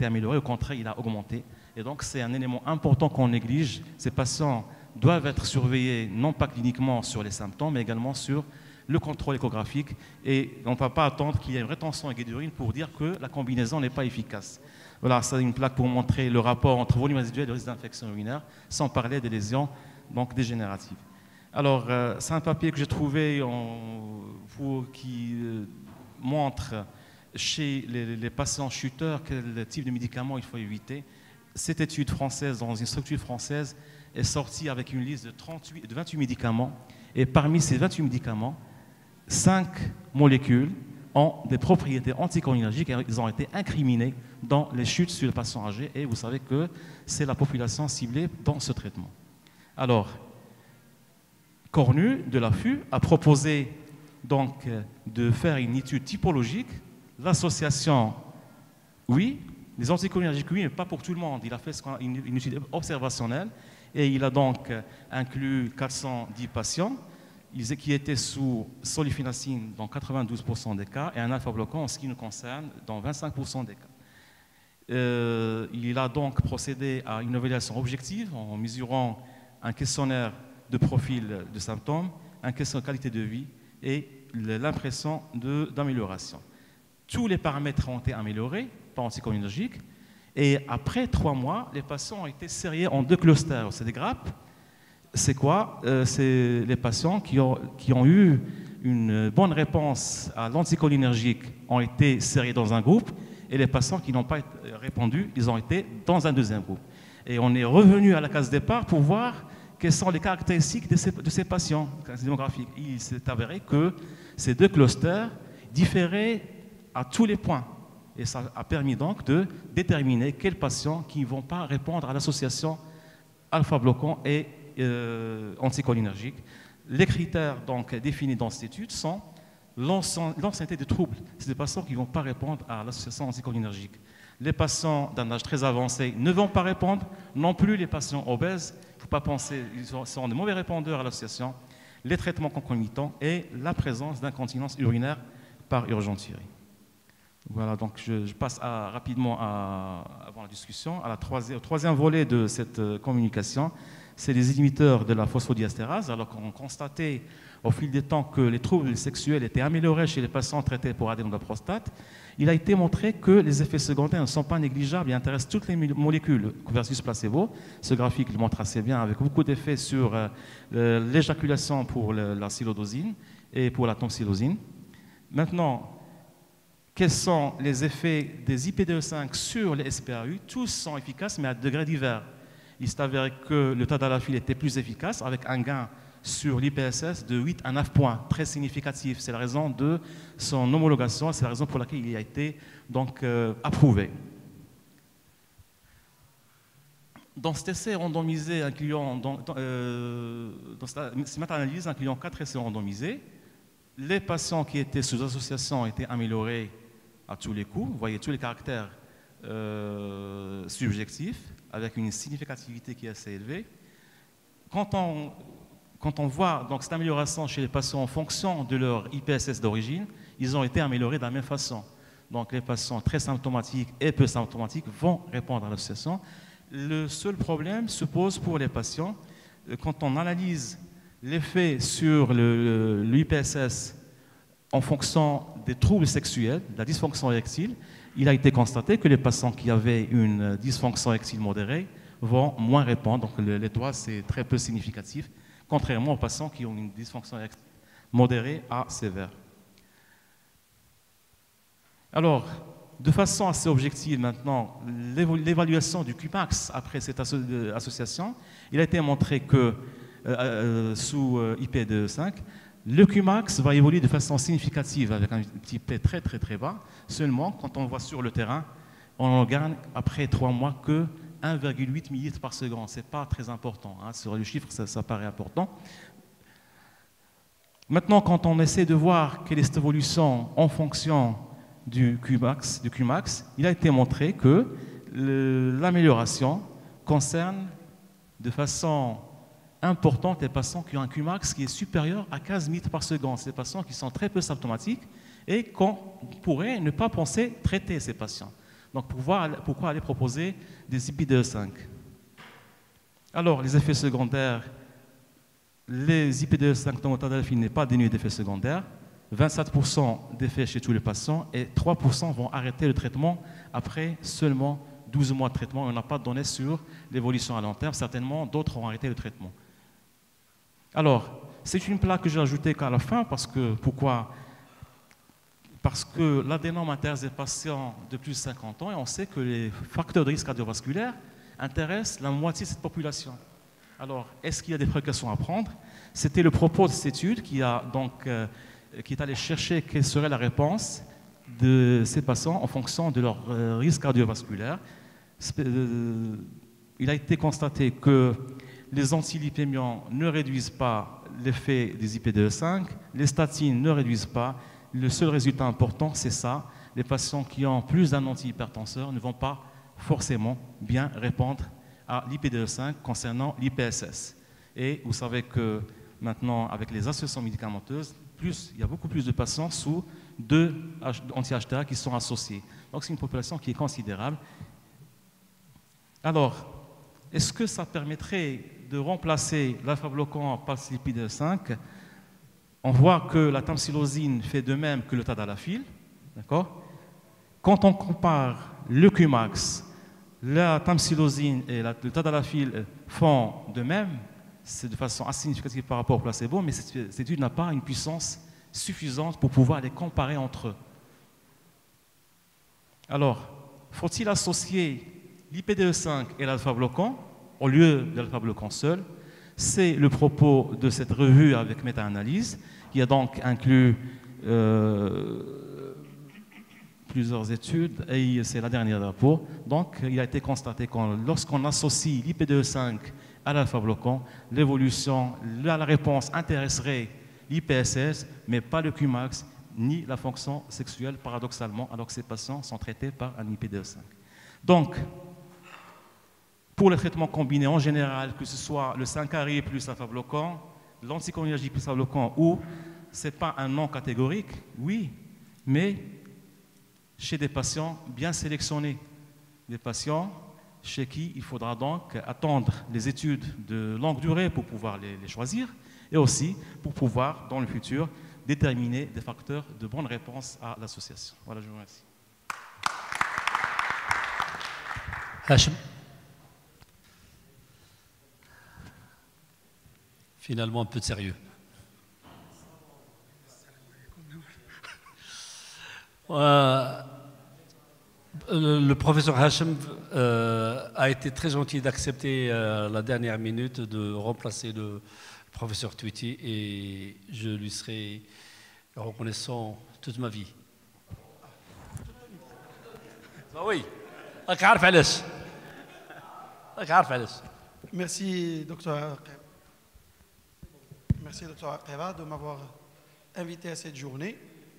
amélioré, au contraire, il a augmenté. Et donc, c'est un élément important qu'on néglige. Ces patients doivent être surveillés, non pas cliniquement sur les symptômes, mais également sur le contrôle échographique. Et on ne peut pas attendre qu'il y ait une rétention aiguë d'urine pour dire que la combinaison n'est pas efficace. Voilà, c'est une plaque pour montrer le rapport entre volume résiduel et risque d'infection urinaire, sans parler des lésions donc, dégénératives. Alors, c'est un papier que j'ai trouvé qui montre chez les patients chuteurs quel type de médicaments il faut éviter. Cette étude française, dans une structure française, est sortie avec une liste de 28 médicaments. Et parmi ces 28 médicaments, 5 molécules ont des propriétés anticholinergiques et ils ont été incriminés dans les chutes sur les patients âgés. Et vous savez que c'est la population ciblée dans ce traitement. Alors, Cornu de l'AFU a proposé donc de faire une étude typologique. L'association, oui, les anticholinergiques, oui, mais pas pour tout le monde. Il a fait une étude observationnelle et il a donc inclus 410 patients qui étaient sous solifénacine dans 92% des cas et un alpha-bloquant en ce qui nous concerne dans 25% des cas. Il a donc procédé à une évaluation objective en mesurant un questionnaire de profil de symptômes, un questionnaire de qualité de vie et l'impression d'amélioration. Tous les paramètres ont été améliorés par anticholinergique et après 3 mois, les patients ont été sériés en 2 clusters. C'est des grappes. C'est quoi? C'est les patients qui ont eu une bonne réponse à l'anticholinergique ont été sériés dans un groupe et les patients qui n'ont pas répondu, ils ont été dans un deuxième groupe. Et on est revenu à la case départ pour voir quelles sont les caractéristiques de ces patients démographiques. Il s'est avéré que ces 2 clusters différaient à tous les points. Et ça a permis donc de déterminer quels patients qui ne vont pas répondre à l'association alpha-bloquant et anticholinergique. Les critères donc définis dans cette étude sont l'ancienneté des troubles. C'est des patients qui ne vont pas répondre à l'association anticholinergique. Les patients d'un âge très avancé ne vont pas répondre, non plus les patients obèses. Il ne faut pas penser, ils sont de mauvais répondeurs à l'association. Les traitements concomitants et la présence d'incontinence urinaire par urgenturie. Voilà, donc je passe rapidement avant la discussion au troisième volet de cette communication. C'est les inhibiteurs de la phosphodiestérase. Alors qu'on constatait au fil des temps que les troubles sexuels étaient améliorés chez les patients traités pour adénome de la prostate, il a été montré que les effets secondaires ne sont pas négligeables et intéressent toutes les molécules versus placebo. Ce graphique le montre assez bien avec beaucoup d'effets sur l'éjaculation pour la silodosine et pour la tonsilosine. Maintenant, quels sont les effets des IPDE5 sur les SPAU? Tous sont efficaces, mais à degrés divers. Il s'est avéré que le tadalafil était plus efficace, avec un gain sur l'IPSS de 8 à 9 points, très significatif. C'est la raison de son homologation, c'est la raison pour laquelle il a été donc approuvé. Dans cet essai randomisé incluant, dans cette méta-analyse incluant 4 essais randomisés, les patients qui étaient sous association étaient améliorés à tous les coups. Vous voyez tous les caractères subjectifs avec une significativité qui est assez élevée. Quand on voit donc cette amélioration chez les patients en fonction de leur IPSS d'origine, ils ont été améliorés de la même façon. Donc les patients très symptomatiques et peu symptomatiques vont répondre à l'association. Le seul problème se pose pour les patients quand on analyse l'effet sur l'IPSS en fonction des troubles sexuels, de la dysfonction érectile. Il a été constaté que les patients qui avaient une dysfonction érectile modérée vont moins répondre. Donc les doigts, c'est très peu significatif, contrairement aux patients qui ont une dysfonction érectile modérée à sévère. Alors, de façon assez objective maintenant, l'évaluation du Qmax après cette association, il a été montré que sous IPDE5, Le Qmax va évoluer de façon significative avec un petit P très très très bas. Seulement, quand on voit sur le terrain, on en gagne après 3 mois que 1,8 millilitres par seconde. Ce n'est pas très important. Hein. Sur le chiffre, ça paraît important. Maintenant, quand on essaie de voir quelle est cette évolution en fonction du Qmax, il a été montré que l'amélioration concerne de façon importante les patients qui ont un Qmax qui est supérieur à 15 millilitres par seconde. C'est des patients qui sont très peu symptomatiques et qu'on pourrait ne pas penser traiter ces patients. Donc, pourquoi aller proposer des IPDE5? Alors, les effets secondaires, les IPDE5 dans tadalafil n'est pas dénué d'effets secondaires. 27% d'effets chez tous les patients et 3% vont arrêter le traitement après seulement 12 mois de traitement. On n'a pas de données sur l'évolution à long terme. Certainement, d'autres ont arrêté le traitement. Alors, c'est une plaque que j'ai ajoutée qu'à la fin. Pourquoi? Parce que l'adénome intéresse des patients de plus de 50 ans et on sait que les facteurs de risque cardiovasculaire intéressent la moitié de cette population. Alors, est-ce qu'il y a des précautions à prendre? C'était le propos de cette étude qui est allé chercher quelle serait la réponse de ces patients en fonction de leur risque cardiovasculaire. Il a été constaté que les antilipémiants ne réduisent pas l'effet des IPDE5, les statines ne réduisent pas. Le seul résultat important, c'est ça. Les patients qui ont plus d'un antihypertenseur ne vont pas forcément bien répondre à l'IPDE5 concernant l'IPSS. Et vous savez que maintenant, avec les associations médicamenteuses, il y a beaucoup plus de patients sous 2 anti-HTA qui sont associés. Donc c'est une population qui est considérable. Alors, est-ce que ça permettrait de remplacer l'alpha-bloquant par l'IPDE5? On voit que la tamsilosine fait de même que le tadalafil. D'accord? Quand on compare le Qmax, la tamsilosine et le tadalafil font de même, c'est de façon assez significative par rapport au placebo, mais cette étude n'a pas une puissance suffisante pour pouvoir les comparer entre eux. Alors, faut-il associer l'IPDE5 et l'alpha-bloquant au lieu de l'alpha-bloquant seul? C'est le propos de cette revue avec méta-analyse, qui a donc inclus plusieurs études, et c'est la dernière rapport. Donc, il a été constaté que lorsqu'on associe l'IPDE5 à l'alpha-bloquant, l'évolution, la réponse intéresserait l'IPSS, mais pas le Qmax, ni la fonction sexuelle, paradoxalement, alors que ces patients sont traités par un IPDE5. Donc, pour les traitements combinés en général, que ce soit le 5-ARI plus alpha-bloquant, l'anticholinergique plus alpha-bloquant, ou ce n'est pas un non catégorique, oui, mais chez des patients bien sélectionnés, des patients chez qui il faudra donc attendre les études de longue durée pour pouvoir les choisir, et aussi pour pouvoir, dans le futur, déterminer des facteurs de bonne réponse à l'association. Voilà, je vous remercie. Hachem. Finalement, un peu de sérieux. Le professeur Hachem a été très gentil d'accepter la dernière minute de remplacer le professeur Tweety et je lui serai reconnaissant toute ma vie. Oui, merci, docteur. Merci, docteur Akeva, de m'avoir invité à cette journée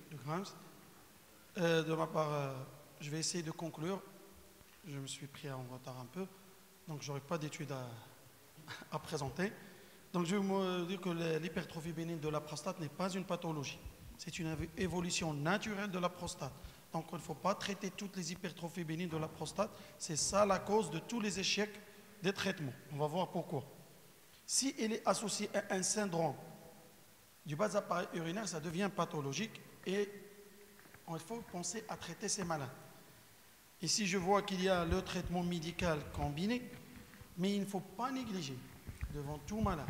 de Grimes. De ma part, je vais essayer de conclure. Je me suis pris en retard un peu, donc je n'aurai pas d'études à présenter. Donc je vais me dire que l'hypertrophie bénigne de la prostate n'est pas une pathologie. C'est une évolution naturelle de la prostate. Donc il ne faut pas traiter toutes les hypertrophies bénignes de la prostate. C'est ça la cause de tous les échecs des traitements. On va voir pourquoi. Si elle est associée à un syndrome du bas appareil urinaire, ça devient pathologique et il faut penser à traiter ces malades. Ici, je vois qu'il y a le traitement médical combiné, mais il ne faut pas négliger devant tout malade,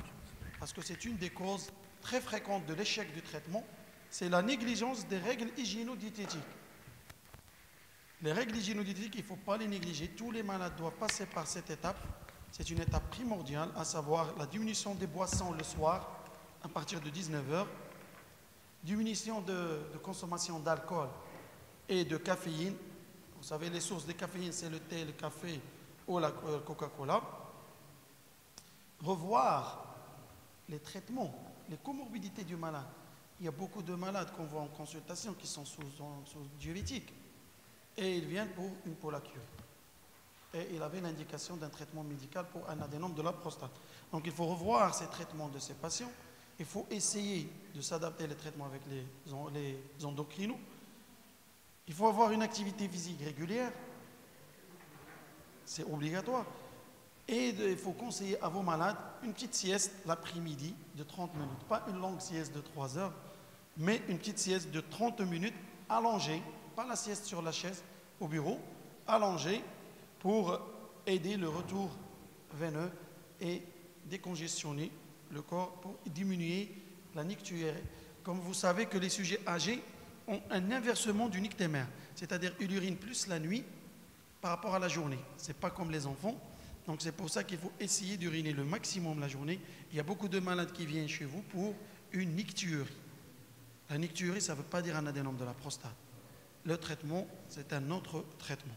parce que c'est une des causes très fréquentes de l'échec du traitement, c'est la négligence des règles hygiéno-diététiques. Les règles hygiéno-diététiques, il ne faut pas les négliger. Tous les malades doivent passer par cette étape. C'est une étape primordiale, à savoir la diminution des boissons le soir à partir de 19h diminution de consommation d'alcool et de caféine. Vous savez, les sources de caféine, c'est le thé, le café ou la Coca-Cola. Revoir les traitements, les comorbidités du malade. Il y a beaucoup de malades qu'on voit en consultation qui sont sous diurétique et ils viennent pour une pollacurie. Et il avait l'indication d'un traitement médical pour un adénome de la prostate. Donc il faut revoir ces traitements de ces patients. Il faut essayer de s'adapter les traitements avec les endocrinos. Il faut avoir une activité physique régulière. C'est obligatoire. Et il faut conseiller à vos malades une petite sieste l'après-midi de 30 minutes. Pas une longue sieste de 3 heures, mais une petite sieste de 30 minutes allongée. Pas la sieste sur la chaise au bureau, allongée pour aider le retour veineux et décongestionner le corps pour diminuer la nicturie. Comme vous savez que les sujets âgés ont un inversement du nictémère, c'est-à-dire ils urinent plus la nuit par rapport à la journée. Ce n'est pas comme les enfants. Donc c'est pour ça qu'il faut essayer d'uriner le maximum la journée. Il y a beaucoup de malades qui viennent chez vous pour une nicturie. La nicturie, ça ne veut pas dire un adénome de la prostate. Le traitement, c'est un autre traitement.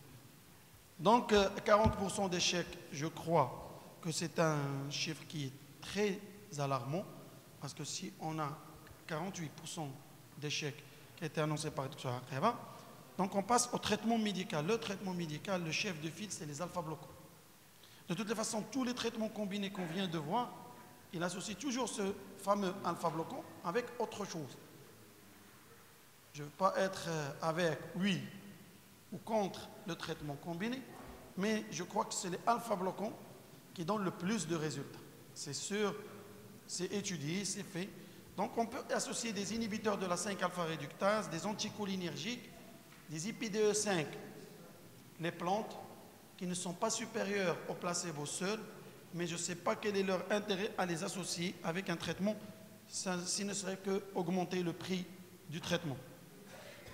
Donc 40% d'échecs, je crois que c'est un chiffre qui est très alarmant, parce que si on a 48% d'échecs qui a été annoncé par le Dr Akeba, donc on passe au traitement médical. Le traitement médical, le chef de file, c'est les alpha-bloquants. De toutes les façons, tous les traitements combinés qu'on vient de voir, il associe toujours ce fameux alpha-bloquant avec autre chose. Je ne veux pas être avec oui ou contre le traitement combiné, mais je crois que c'est les alpha-bloquants qui donnent le plus de résultats. C'est sûr, c'est étudié, c'est fait. Donc on peut associer des inhibiteurs de la 5-alpha-réductase, des anticholinergiques, des IPDE5, les plantes, qui ne sont pas supérieurs au placebo seul, mais je ne sais pas quel est leur intérêt à les associer avec un traitement, si ne serait qu'augmenter le prix du traitement.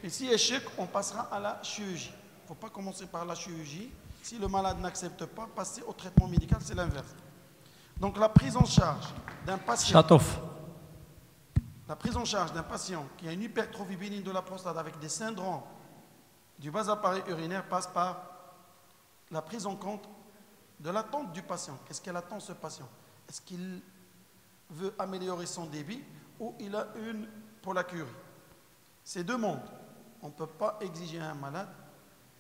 Et si échec, on passera à la chirurgie. Il ne faut pas commencer par la chirurgie. Si le malade n'accepte pas, passer au traitement médical, c'est l'inverse. Donc la prise en charge d'un patient... La prise en charge d'un patient qui a une hypertrophie bénigne de la prostate avec des syndromes du bas appareil urinaire passe par la prise en compte de l'attente du patient. Qu'est-ce qu'elle attend, ce patient? Est-ce qu'il veut améliorer son débit ou il a une pollacurie? Ces deux mondes. On ne peut pas exiger à un malade.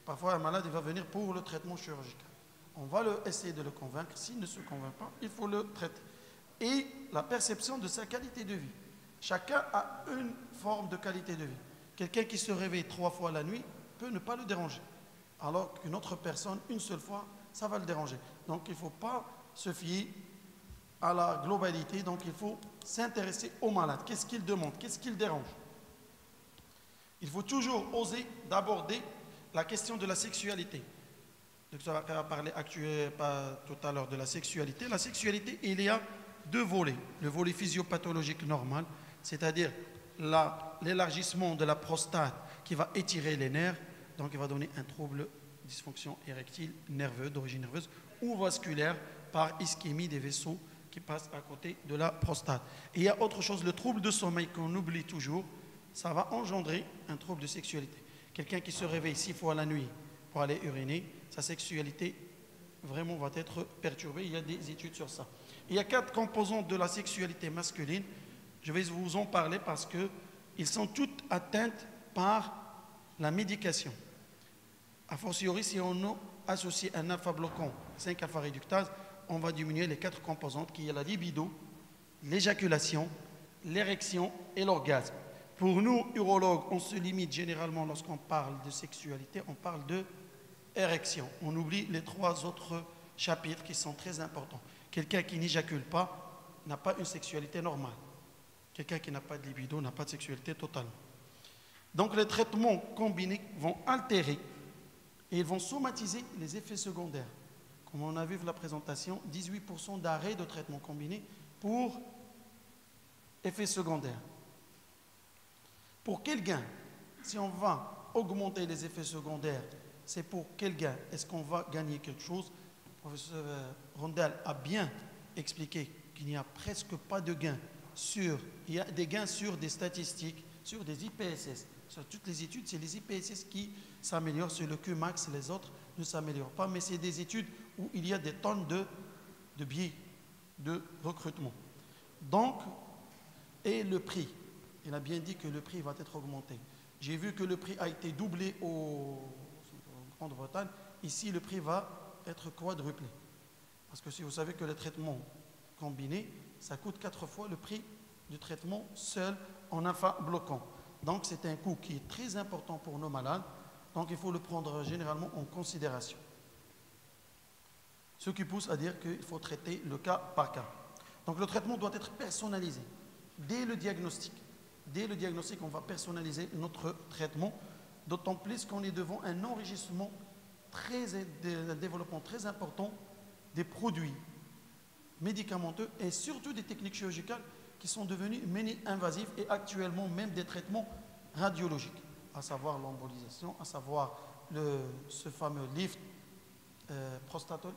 Parfois, un malade il va venir pour le traitement chirurgical. On va essayer de le convaincre. S'il ne se convainc pas, il faut le traiter. Et la perception de sa qualité de vie. Chacun a une forme de qualité de vie. Quelqu'un qui se réveille 3 fois la nuit peut ne pas le déranger. Alors qu'une autre personne, une seule fois, ça va le déranger. Donc il ne faut pas se fier à la globalité. Donc il faut s'intéresser au malade. Qu'est-ce qu'il demande? Qu'est-ce qu'il dérange? Il faut toujours oser d'aborder la question de la sexualité. Le docteur a parlé tout à l'heure de la sexualité. La sexualité, il y a 2 volets. Le volet physiopathologique normal, c'est-à-dire l'élargissement de la prostate qui va étirer les nerfs, donc il va donner un trouble, dysfonction érectile nerveuse, d'origine nerveuse ou vasculaire par ischémie des vaisseaux qui passent à côté de la prostate. Et il y a autre chose, le trouble de sommeil qu'on oublie toujours, ça va engendrer un trouble de sexualité. Quelqu'un qui se réveille 6 fois la nuit pour aller uriner, sa sexualité vraiment va être perturbée. Il y a des études sur ça. Il y a 4 composantes de la sexualité masculine. Je vais vous en parler parce qu'ils sont toutes atteintes par la médication. A fortiori, si on associe un alpha-bloquant, 5-alpha-réductase, on va diminuer les 4 composantes qui est la libido, l'éjaculation, l'érection et l'orgasme. Pour nous, urologues, on se limite généralement lorsqu'on parle de sexualité, on parle de érection. On oublie les 3 autres chapitres qui sont très importants. Quelqu'un qui n'éjacule pas n'a pas une sexualité normale. Quelqu'un qui n'a pas de libido n'a pas de sexualité totalement. Donc les traitements combinés vont altérer et ils vont somatiser les effets secondaires. Comme on a vu dans la présentation, 18% d'arrêt de traitement combiné pour effets secondaires. Pour quel gain? Si on va augmenter les effets secondaires, c'est pour quel gain? Est-ce qu'on va gagner quelque chose? Le professeur Rondel a bien expliqué qu'il n'y a presque pas de gains il y a des gains sur des statistiques, sur des IPSS. Sur toutes les études, c'est les IPSS qui s'améliorent, sur le QMAX, les autres ne s'améliorent pas, mais c'est des études où il y a des tonnes de biais de recrutement. Donc, et le prix, il a bien dit que le prix va être augmenté. J'ai vu que le prix a été doublé en Grande-Bretagne. Ici, le prix va être quadruplé. Parce que si vous savez que le traitement combiné, ça coûte 4 fois le prix du traitement seul en alpha-bloquant. Donc, c'est un coût qui est très important pour nos malades. Donc, il faut le prendre généralement en considération. Ce qui pousse à dire qu'il faut traiter le cas par cas. Donc, le traitement doit être personnalisé. Dès le diagnostic, on va personnaliser notre traitement, d'autant plus qu'on est devant un enrichissement, un développement très important des produits médicamenteux et surtout des techniques chirurgicales qui sont devenues mini-invasives et actuellement même des traitements radiologiques, à savoir l'embolisation, à savoir ce fameux lift, prostatol,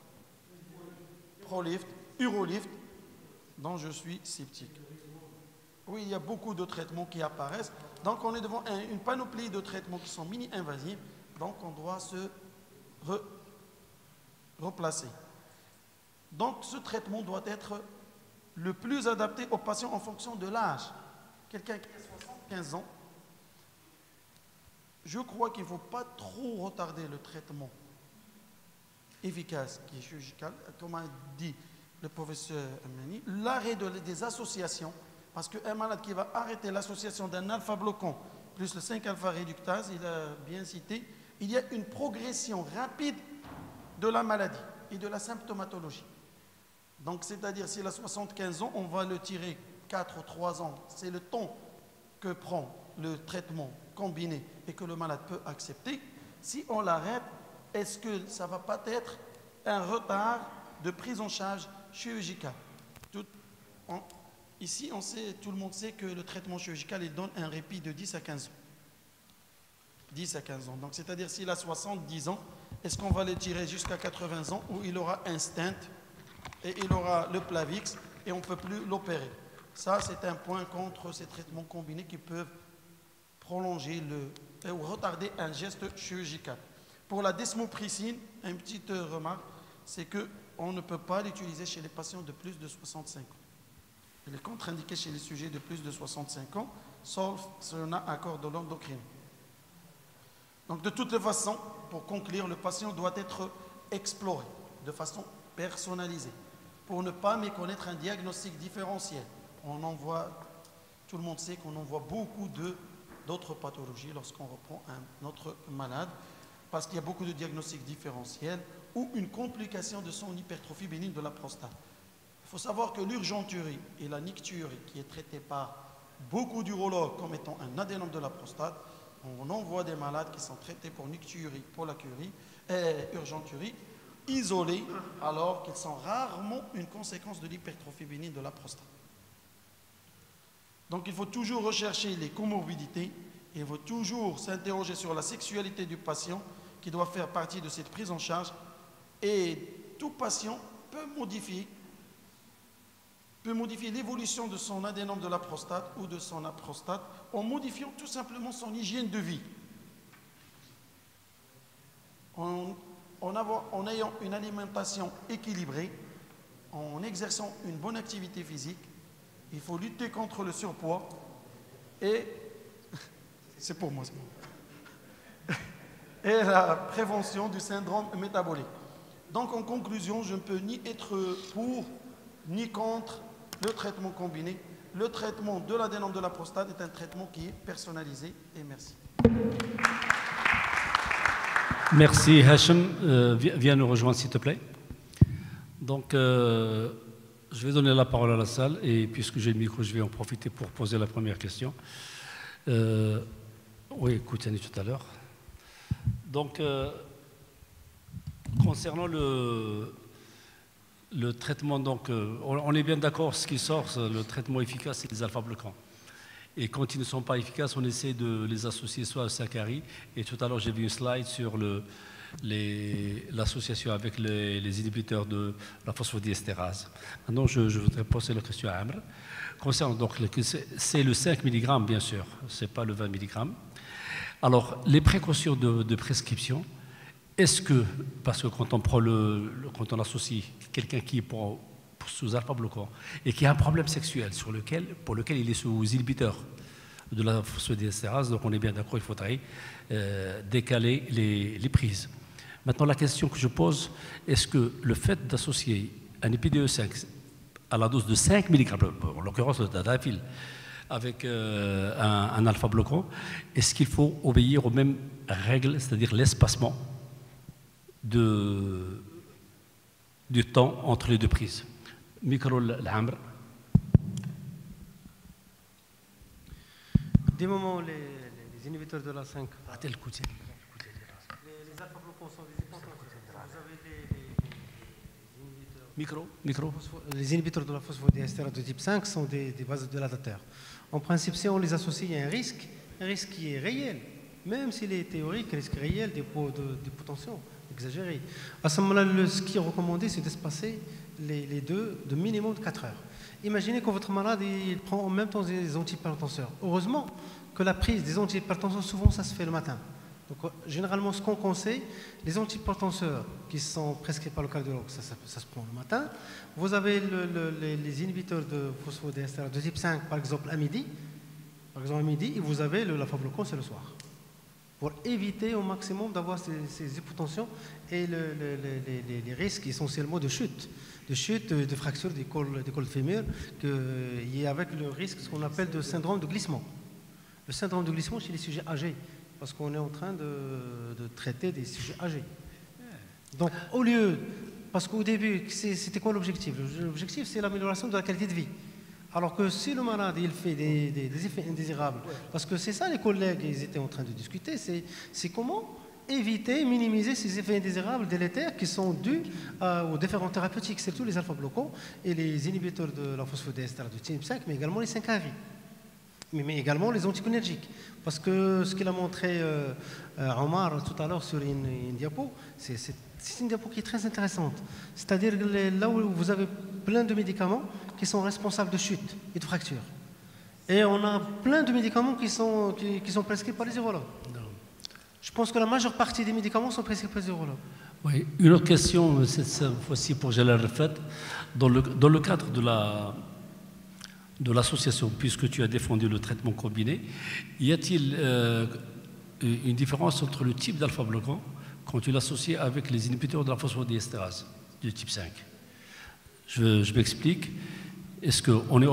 prolift, urolift, dont je suis sceptique. Oui, il y a beaucoup de traitements qui apparaissent. Donc, on est devant une panoplie de traitements qui sont mini-invasifs. Donc, on doit se replacer. Donc, ce traitement doit être le plus adapté aux patients en fonction de l'âge. Quelqu'un qui a 75 ans, je crois qu'il ne faut pas trop retarder le traitement efficace qui est chirurgical. Comme a dit le professeur Amani, l'arrêt des associations, parce qu'un malade qui va arrêter l'association d'un alpha-bloquant plus le 5-alpha-réductase, il a bien cité, il y a une progression rapide de la maladie et de la symptomatologie. Donc, c'est-à-dire, s'il a 75 ans, on va le tirer 4 ou 3 ans. C'est le temps que prend le traitement combiné et que le malade peut accepter. Si on l'arrête, est-ce que ça ne va pas être un retard de prise en charge chirurgicale? Ici, tout le monde sait que le traitement chirurgical, il donne un répit de 10 à 15 ans. 10 à 15 ans. Donc, c'est-à-dire, s'il a 70 ans, est-ce qu'on va le tirer jusqu'à 80 ans où il aura un stent et il aura le Plavix et on ne peut plus l'opérer? Ça, c'est un point contre ces traitements combinés qui peuvent prolonger ou retarder un geste chirurgical. Pour la desmopricine, une petite remarque, c'est qu'on ne peut pas l'utiliser chez les patients de plus de 65 ans. Il est contre-indiqué chez les sujets de plus de 65 ans, sauf si on a accord de l'endocrine. Donc, de toutes les façons, pour conclure, le patient doit être exploré de façon personnalisée pour ne pas méconnaître un diagnostic différentiel. Tout le monde sait qu'on en voit beaucoup d'autres pathologies lorsqu'on reprend notre malade, parce qu'il y a beaucoup de diagnostics différentiels ou une complication de son hypertrophie bénigne de la prostate. Il faut savoir que l'urgenturie et la nicturie, qui est traitée par beaucoup d'urologues comme étant un adénome de la prostate, on envoie des malades qui sont traités pour nicturie, pollacurie et urgenturie, isolés, alors qu'ils sont rarement une conséquence de l'hypertrophie bénigne de la prostate. Donc il faut toujours rechercher les comorbidités et il faut toujours s'interroger sur la sexualité du patient qui doit faire partie de cette prise en charge. Et tout patient peut modifier l'évolution de son adénome de la prostate ou de son prostate en modifiant tout simplement son hygiène de vie. En ayant une alimentation équilibrée, en exerçant une bonne activité physique, il faut lutter contre le surpoids et c'est pour moi, et la prévention du syndrome métabolique. Donc en conclusion, je ne peux ni être pour ni contre le traitement combiné. Le traitement de l'adénome de la prostate est un traitement qui est personnalisé. Et merci. Merci Hachem. Viens nous rejoindre s'il te plaît. Donc je vais donner la parole à la salle et puisque j'ai le micro, je vais en profiter pour poser la première question. Oui, Koutiani tout à l'heure. Donc concernant le traitement, donc, on est bien d'accord, ce qui sort, le traitement efficace, c'est les alpha-bloquants. Et quand ils ne sont pas efficaces, on essaie de les associer soit au Sakari. Et tout à l'heure, j'ai vu une slide sur l'association avec les inhibiteurs de la phosphodiesterase. Maintenant, je voudrais poser la question à Amr. Concernant donc, c'est le 5 mg, bien sûr, ce n'est pas le 20 mg. Alors, les précautions de prescription, est-ce que, parce que quand on prend quand on associe quelqu'un qui est sous alpha-bloquant et qui a un problème sexuel pour lequel il est sous inhibiteur de la phosphodiesterase, donc on est bien d'accord, il faudrait décaler les prises. Maintenant, la question que je pose, est-ce que le fait d'associer un IPDE5 à la dose de 5 mg, en l'occurrence le tadalafil, avec un alpha-bloquant, est-ce qu'il faut obéir aux mêmes règles, c'est-à-dire l'espacement du temps entre les deux prises? Micro l'Amr. Du moment où les inhibiteurs de la 5, les alpha-bloquants sont des hypotensions, vous avez les inhibiteurs de la phosphodiesterase de type 5 sont des vasodilatateurs. En principe, si on les associe, il y a un risque qui est réel, même s'il est théorique, risque réel d'hypotension exagérée. À ce moment-là, ce qui est recommandé, c'est d'espacer les deux de minimum de 4 heures. Imaginez que votre malade il prend en même temps des antihypertenseurs. Heureusement que la prise des antihypertenseurs, souvent, ça se fait le matin. Donc, généralement, ce qu'on conseille, les antihypertenseurs qui sont prescrits par le cardiologue, ça se prend le matin. Vous avez les inhibiteurs de phosphodiesterase de type 5, par exemple, à midi. Et vous avez l'alpha-bloquant, c'est le soir. Pour éviter au maximum d'avoir ces hypotensions et les risques essentiellement de chute, de fracture des cols fémur, qui est avec le risque, ce qu'on appelle de syndrome de glissement. Le syndrome de glissement chez les sujets âgés, parce qu'on est en train de traiter des sujets âgés. Donc, parce qu'au début, c'était quoi l'objectif? L'objectif, c'est l'amélioration de la qualité de vie. Alors que si le malade il fait des effets indésirables, parce que c'est ça les collègues ils étaient en train de discuter, c'est comment éviter, minimiser ces effets indésirables délétères qui sont dus aux différents thérapeutiques, surtout les alpha-bloquants et les inhibiteurs de la phosphodiesterase de type 5, mais également les 5-AV, mais également les anticholinergiques. Parce que ce qu'il a montré Omar tout à l'heure sur une diapo, c'est une diapo qui est très intéressante. C'est-à-dire là où vous avez plein de médicaments qui sont responsables de chute et de fracture. Et on a plein de médicaments qui sont prescrits par les urologues. Je pense que la majeure partie des médicaments sont prescrits par les urologues. Oui, une autre question, cette fois-ci pour Jalal Rafat. Dans le cadre de l'association, puisque tu as défendu le traitement combiné, y a-t-il une différence entre le type d'alpha-bloquant quand tu l'associes avec les inhibiteurs de la phosphodiesterase du type 5? Je m'explique. Est-ce qu'on est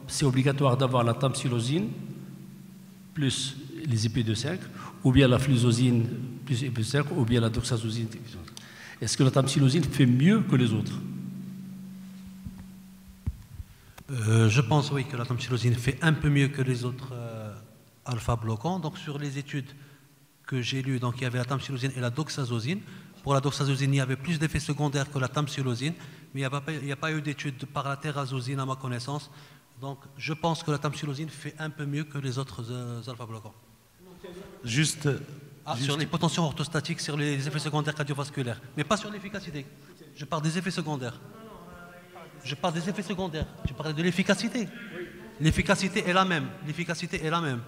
c'est obligatoire d'avoir la tamsulosine plus les IP2,5, ou bien la fluzosine plus IP2,5, ou bien la doxazosine? Est-ce que la tamsulosine fait mieux que les autres? Je pense oui que la tamsulosine fait un peu mieux que les autres alpha-bloquants. Donc sur les études que j'ai lues, donc il y avait la tamsulosine et la doxazosine. Pour la doxazosine, il y avait plus d'effets secondaires que la tamsulosine, mais il n'y a pas eu d'études par la terazosine à ma connaissance. Donc je pense que la tamsulosine fait un peu mieux que les autres alpha-bloquants. Juste sur l'hypotension orthostatique, sur les effets secondaires cardiovasculaires, mais pas sur l'efficacité. Je parle des effets secondaires. Je parle des effets secondaires. Je parle de l'efficacité. L'efficacité est la même. L'efficacité est la même.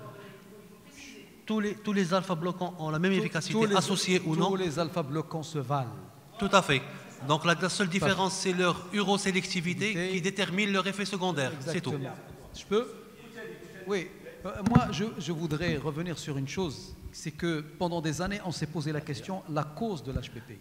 Tous les alpha-bloquants ont la même efficacité, associés ou non. Tous les alpha-bloquants se valent. Tout à fait. Donc la seule différence, c'est leur urosélectivité qui détermine leur effet secondaire. C'est tout. Je peux? Oui. Moi, je voudrais revenir sur une chose. C'est que pendant des années, on s'est posé la question, la cause de l'HPP.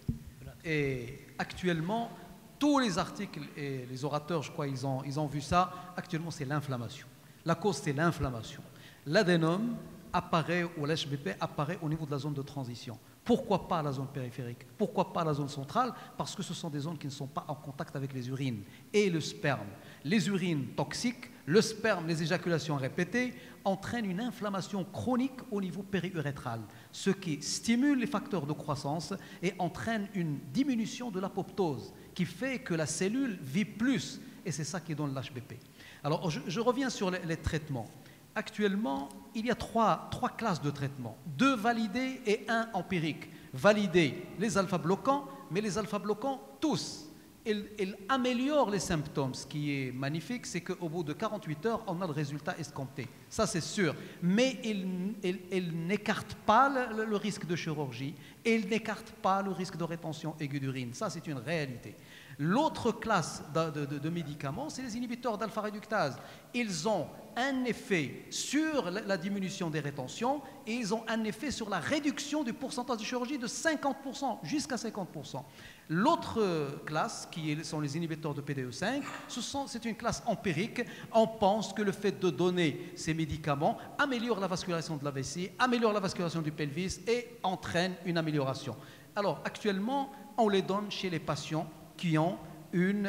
Et actuellement, tous les articles et les orateurs, je crois, ils ont vu ça. Actuellement, c'est l'inflammation. La cause, c'est l'inflammation. L'adénome apparaît, ou l'HBP apparaît au niveau de la zone de transition. Pourquoi pas la zone périphérique? Pourquoi pas la zone centrale? Parce que ce sont des zones qui ne sont pas en contact avec les urines et le sperme. Les urines toxiques, le sperme, les éjaculations répétées entraînent une inflammation chronique au niveau périurétral, ce qui stimule les facteurs de croissance et entraîne une diminution de l'apoptose, qui fait que la cellule vit plus, et c'est ça qui donne l'HBP. Alors, je reviens sur les traitements. Actuellement, il y a trois classes de traitement, 2 validés et 1 empirique. Validés, les alpha-bloquants, mais les alpha-bloquants, tous, ils améliorent les symptômes. Ce qui est magnifique, c'est qu'au bout de 48 heures, on a le résultat escompté. Ça, c'est sûr. Mais ils n'écartent pas le risque de chirurgie et ils n'écartent pas le risque de rétention aiguë d'urine. Ça, c'est une réalité. L'autre classe de médicaments, c'est les inhibiteurs d'alpha-réductase. Ils ont un effet sur la diminution des rétentions et ils ont un effet sur la réduction du pourcentage de chirurgie de 50%, jusqu'à 50%. L'autre classe, qui sont les inhibiteurs de PDE5, c'est une classe empirique. On pense que le fait de donner ces médicaments améliore la vascularisation de la vessie, améliore la vascularisation du pelvis et entraîne une amélioration. Alors, actuellement, on les donne chez les patients qui ont une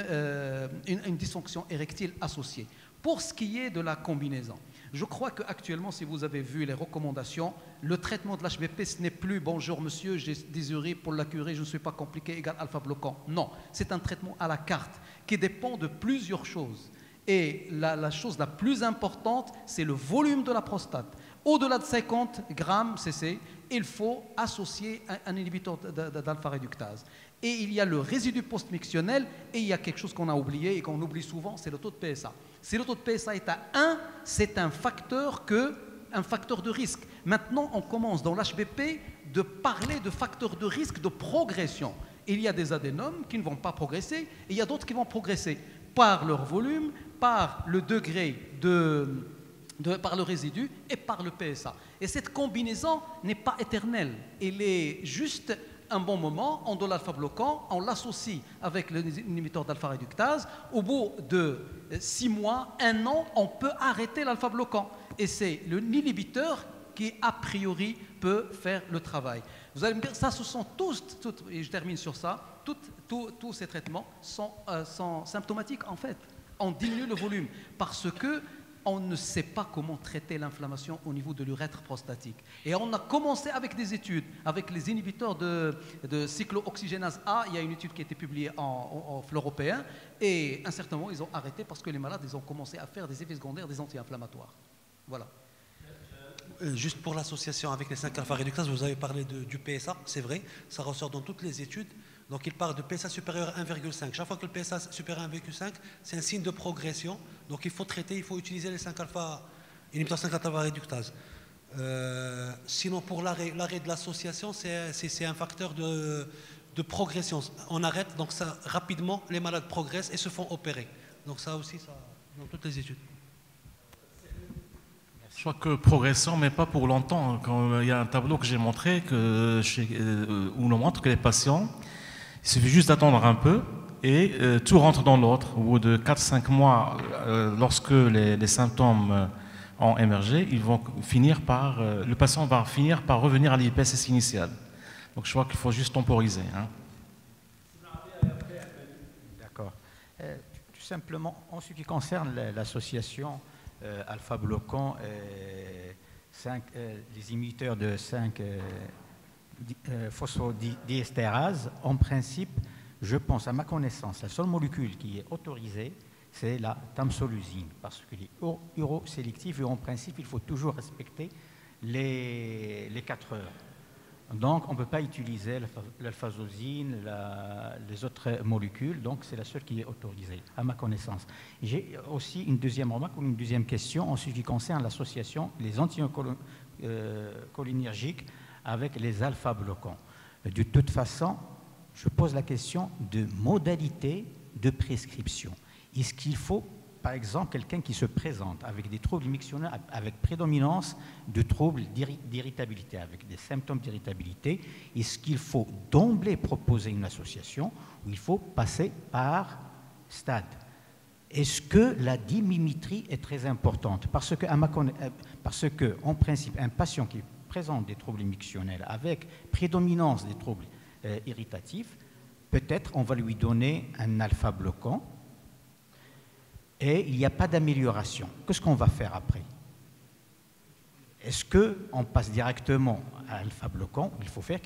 dysfonction érectile associée. Pour ce qui est de la combinaison, je crois qu'actuellement, si vous avez vu les recommandations, le traitement de l'HBP, ce n'est plus « bonjour monsieur, j'ai des urines pour la curer, je ne suis pas compliqué, égal alpha-bloquant ». Non, c'est un traitement à la carte qui dépend de plusieurs choses. Et la chose la plus importante, c'est le volume de la prostate. Au-delà de 50 grammes cc, il faut associer un inhibiteur d'alpha-réductase. Et il y a le résidu post-mictionnel et il y a quelque chose qu'on a oublié et qu'on oublie souvent, c'est le taux de PSA. Si le taux de PSA est à 1, c'est un facteur de risque. Maintenant, on commence dans l'HBP de parler de facteurs de risque de progression. Il y a des adénomes qui ne vont pas progresser et il y a d'autres qui vont progresser par leur volume, par le degré par le résidu et par le PSA. Et cette combinaison n'est pas éternelle. Elle est juste un bon moment, on donne l'alpha-bloquant, on l'associe avec l'inhibiteur d'alpha-réductase. Au bout de 6 mois, 1 an, on peut arrêter l'alpha-bloquant. Et c'est l'inhibiteur qui, a priori, peut faire le travail. Vous allez me dire, ça, ce sont tous et je termine sur ça, tous ces traitements sont symptomatiques en fait. On diminue le volume parce que on ne sait pas comment traiter l'inflammation au niveau de l'urètre prostatique. Et on a commencé avec des études, avec les inhibiteurs de cyclooxygénase A. Il y a une étude qui a été publiée en européen. Et à un certain moment, ils ont arrêté parce que les malades, ils ont commencé à faire des effets secondaires des anti-inflammatoires. Voilà. Juste pour l'association avec les 5-alpha-réductase, vous avez parlé du PSA, c'est vrai, ça ressort dans toutes les études. Donc il parle de PSA supérieur à 1,5. Chaque fois que le PSA est supérieur à 1,5, c'est un signe de progression. Donc il faut traiter, il faut utiliser les 5-alpha, inhibiteurs 5-alpha-réductase. Sinon, pour l'arrêt de l'association, c'est un facteur de progression. On arrête, donc ça, rapidement, les malades progressent et se font opérer. Donc ça aussi, ça, dans toutes les études. Je crois que progression, mais pas pour longtemps. Quand il y a un tableau que j'ai montré où l'on montre que les patients, il suffit juste d'attendre un peu et tout rentre dans l'autre. Au bout de 4-5 mois, lorsque les symptômes ont émergé, le patient va finir par revenir à l'IPSS initiale. Donc je crois qu'il faut juste temporiser. Hein. D'accord. Tout simplement, en ce qui concerne l'association alpha-bloquant, les inhibiteurs de 5 phosphodiesterase, en principe, je pense, à ma connaissance, la seule molécule qui est autorisée, c'est la tamsulosin, parce qu'il est urosélectif et en principe, il faut toujours respecter les 4 heures. Donc, on ne peut pas utiliser l'alphazosine, les autres molécules, donc c'est la seule qui est autorisée, à ma connaissance. J'ai aussi une deuxième remarque ou une deuxième question en ce qui concerne l'association, les anticholinergiques avec les alpha-bloquants. De toute façon, je pose la question de modalité de prescription. Est-ce qu'il faut, par exemple, quelqu'un qui se présente avec des troubles mictionnels, avec prédominance de troubles d'irritabilité, avec des symptômes d'irritabilité, est-ce qu'il faut d'emblée proposer une association ou il faut passer par stade? Est-ce que la dimimétrie est très importante? Parce que, en principe, un patient qui présente des troubles mictionnels avec prédominance des troubles irritatifs, peut-être on va lui donner un alpha-bloquant et il n'y a pas d'amélioration. Qu'est-ce qu'on va faire après? Est-ce qu'on passe directement à alpha-bloquant? Il faut faire